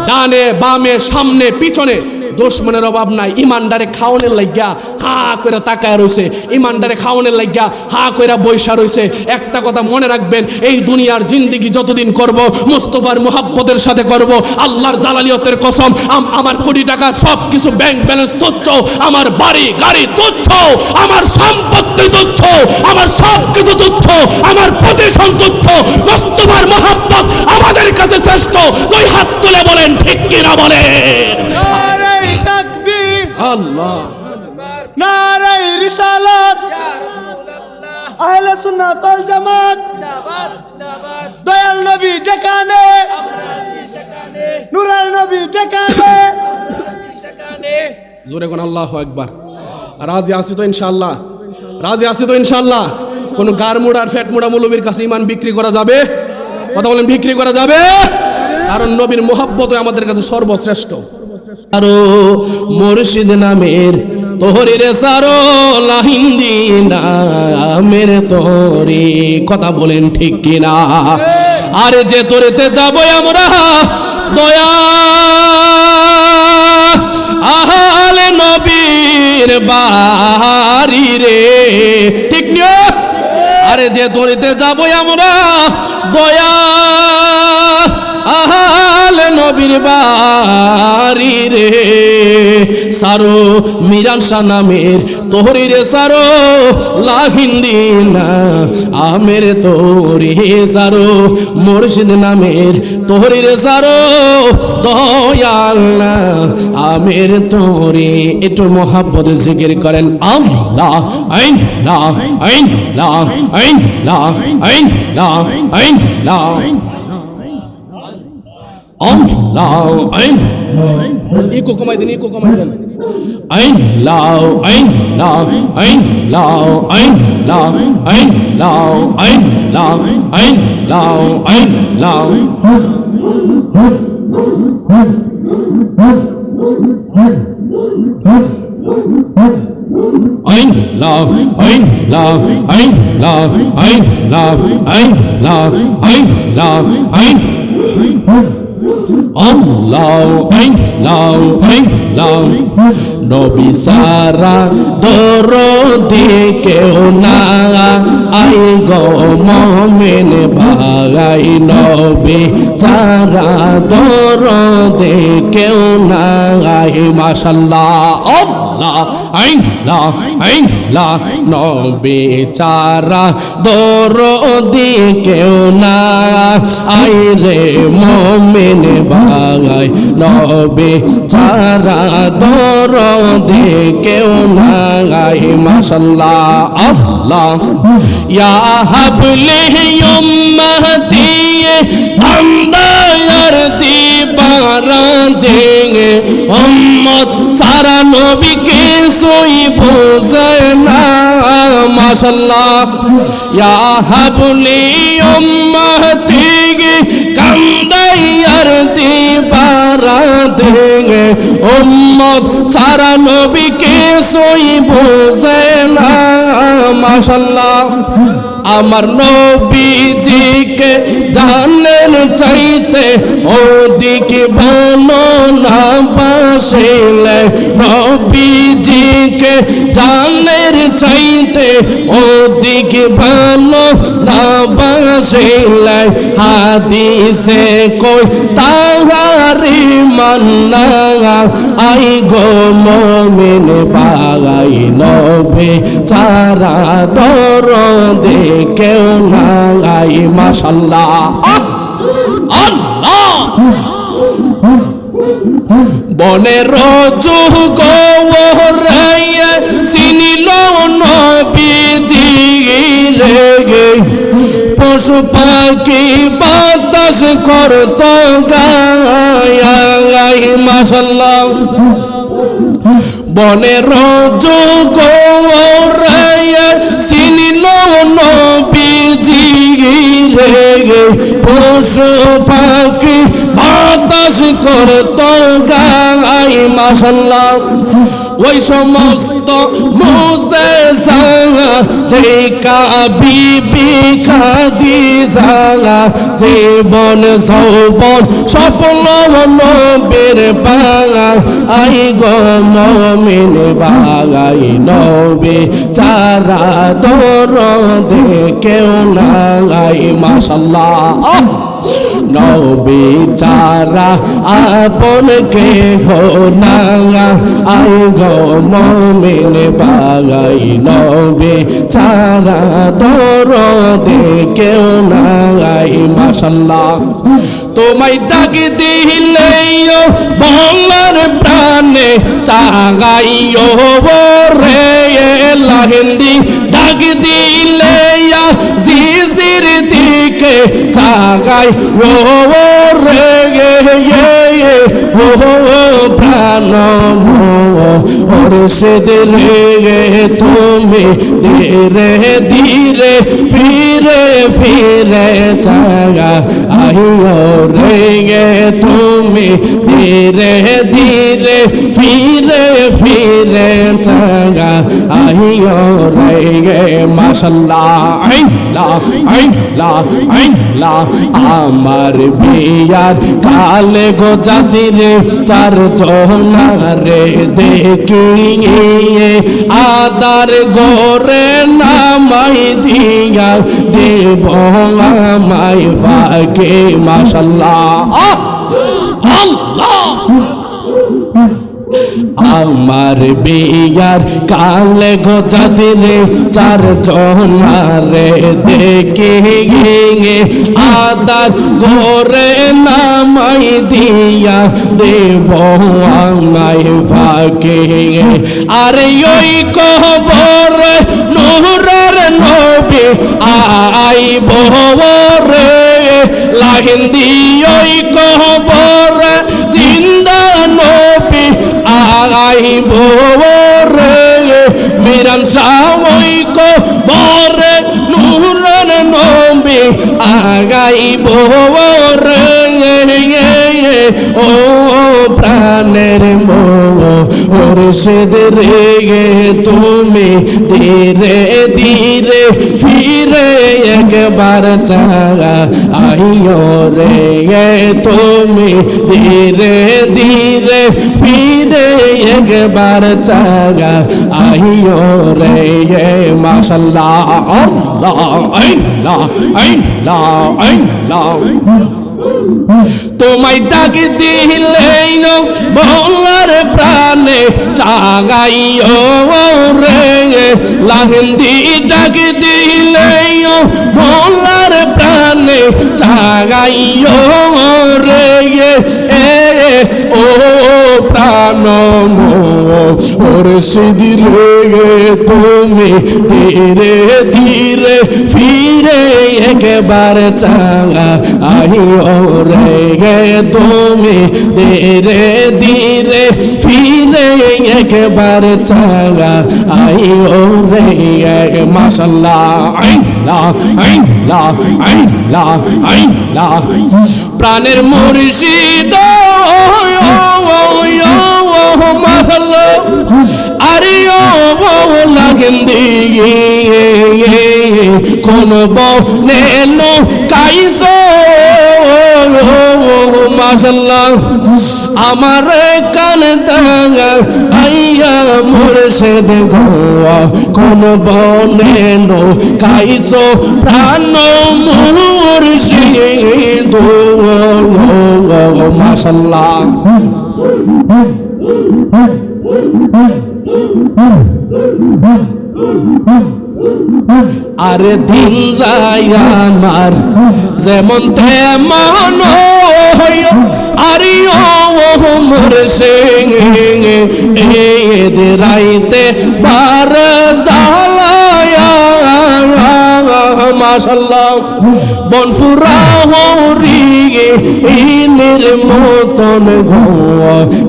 ডানে বামে সামনে পিছনে দুশ্মনের অভাব নাই। ইমানদারে খাওয়ানোর লাগিয়া হা করে তাকায় রইছে, ইমানদারে খাওয়ানোর লাগিয়া হা করে বৈশা রইছে। একটা কথা মনে রাখবেন, এই দুনিয়ার জিন্দেগি যতদিন করব মুস্তাফার মুহাব্বতের সাথে করব। আল্লাহর জালালিয়তের কসম, আমার কোটি টাকার সব কিছু ব্যাংক ব্যালেন্স তুচ্ছ, আমার বাড়ি গাড়ি তুচ্ছ, আমার সম্পত্তি তুচ্ছ, আমার সব কিছু তুচ্ছ, আমার প্রতিষ্ঠান তুচ্ছ। মুস্তাফার মুহাব্বত আমাদের কাছে শ্রেষ্ঠ। দুই হাত তুলে বলেন ঠিক কিনা বলেন। আল্লাহ নারায়ে রিসালাত ইয়া রাসূলুল্লাহ, আহলে সুন্নাত ওয়াল জামাত জিন্দাবাদ জিন্দাবাদ। দয়াল নবী যেখানে আমরা আছি সেখানে, নূরের নবী যেখানে আমরা আছি সেখানে। জোরে কোন আল্লাহু আকবার। রাজি আছি তো ইনশাআল্লাহ? রাজি আছি তো ইনশাআল্লাহ? কোন গারমুড়া আর ফ্যাটমুড়া মৌলবীর কাছে ঈমান বিক্রি করা যাবে? কথা বলেন, বিক্রি করা যাবে? কারণ নবীর মুহাব্বত আমাদের কাছে সর্বশ্রেষ্ঠ। আরো মুর্শিদ নামের তোহরি রে সারো লাহিন্দি নামের তোহরি, কথা বলেন ঠিক কিনা? আরে যে তোরেতে যাবো আমরা দয়া আহলে নবীর বাড়ি রে, ঠিক নিও? আরে যে তোরেতে যাবো আমরা দয়া আহলে নবীর বাড়ি রে, সারো মিরান শাহ নামের তোহরি রে সারো লাহিন্দি না আমের তোরি, সারো মুর্শিদ নামের তোহরি রে সারো দয়াল না আমের তোরি। একটু মোহাব্বত জিকির করেন আল্লাহ আল্লাহ আল্লাহ আল্লাহ আল্লাহ আল্লাহ আল্লাহ ইকো কমাই দেন, ইকো কমাই দেন। আল্লাহ আল্লাহ আল্লাহ আল্লাহ আল্লাহ আল্লাহ আল্লাহ আল্লাহ আল্লাহ আল্লাহ আল্লাহ আল্লাহ আল্লাহ আল্লাহ আল্লাহ আল্লাহ আল্লাহ। নবী সারা দরদি কেউ না আই গো মুমিন ভাই, নবী সারা দরদি কেউ না আই। মাশাআল্লাহ আল্লাহ আল্লাহ আল্লাহ। নবী সারা দরদি কেউ না আই রে মুমিন ভাই, নবী সারা দরদি কেউ না আই। মাশাআল্লাহ আল্লাহ ইয়া হাবলি উম্মতি আম্বায়ার দিবারা দেঙ্গে, উম্মত সারা নবীকে সোই বোঝে না। মাশাআল্লাহ ইয়া হাবলি উম্মতি কান্দায়ার দিবারা দেঙ্গে, উম্মত সারা নবীকে সোই বোঝে না। মাশাআল্লাহ আমার নবীজিকে জানেন চাইতে ওদিকে ভালো না বাসিলে নবীজিকে জানের চাইতে অধিক ভালো না বাসিলে হাদিসে কই তাহারি মান্না আই গো মুমিন বাগাই নবে চারা দরদে কেউ নাই মাশাআল্লাহ আল্লাহ বনের যুগ রে চিনিল নবীজি রে পশু পাখি বাতাস করত গায় মাশাআল্লাহ বনের যুগ রে চিনিল নবীজি রে পশু পাখি বাতাস করত গায় মাশাআল্লাহ ওই সমস্ত মুজিজা দেখা বিবি খাদিজা জীবন যৌবন স্বপ্ন নবীর পাগা আই গো মুমিন বাগাই নবী চারা দরদে কেউ নাই মাশাআল্লাহ নবী চারা আপন কে হো না আই গো মুমিন বাগাই নবী চারা দরদে কেউ নাই মাশাআল্লাহ তোমায় ডাক দিলে বলার প্রাণে চাগাইও রে লাহিন্দি ডাক দিলে জিজির দিকে চাগাই ও রে ও প্রাণ মুর্শিদ রে তুমি ধীরে ধীরে ফিরে ফিরে চাগা আইও রে তুমি ধীরে ধীরে ফিরে ফিরে চাগা আইও রে মাশাআল্লাহ আইলা আমার বিয়ার কালে গো জাতিরে চার জনারে দেখি আদার গোরে নামাই দিয়া দেব আমায় ফাঁকে মাশাআল্লাহ আল্লাহ আমার বিয়ার কালে গো জাতিরে চার জনারে দেখি আদার গোরে নামাই দিয়া দেব আমায় ফাঁকে আরে ওই কবর নূরের নবী আইব রে লাহিন্দি ওই কবর জিন্দা নবী আইব রে মিরান শাহ ওই কবর নূরের নবী আগাইব রে ও প্রাণের মুর্শিদ রে তুমি ধীরে ধীরে ফিরে একবার চাগা আইও রে তুমি ধীরে ধীরে ফিরে একবার চাগা আইও রে মাশাআল্লাহ আল্লাহ আল্লাহ তোমায় ডাক দিলে বলার প্রাণে চাগাইও রে লাহিন্দি ডাক দিলে বলার প্রাণে চাগাইও রে ও প্রাণ মুর্শিদ রে তুমি ধীরে ধীরে ফিরে একবার চাগা আইও রে তুমি ধীরে ধীরে ফিরে একবার চাগা আইও রে মাশাআল্লাহ আইলা প্রাণের মুর্শিদ আরে ও লাহিন্দি কোন বনে নো কাইসো মাশাআল্লাহ আমার কান দাঙ্গা আইয়া মুর্শিদ গো কোন বনে নো কাইসো প্রাণ মুর্শিদ মাশাআল্লাহ আরে দিন যায় আমার যেমন তেমন আরে ও মুর্শিদ রাইতে বার জালায়া মাশাআল্লাহ বনফুরা হরি ইনের মতন গো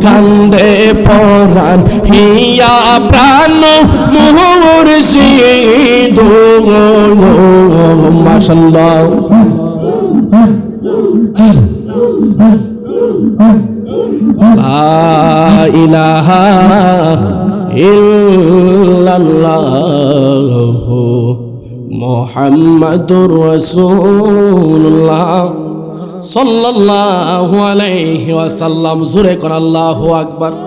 কান্দে পরাণ হিয়া প্রাণ মুর্শিদ মাশাআল্লাহ লা ইলাহা ইল্লাল্লাহ মুহাম্মাদুর রাসূলুল্লাহ সাল্লাল্লাহু আলাইহি ওয়াসাল্লাম। জোরে কোন আল্লাহু আকবার।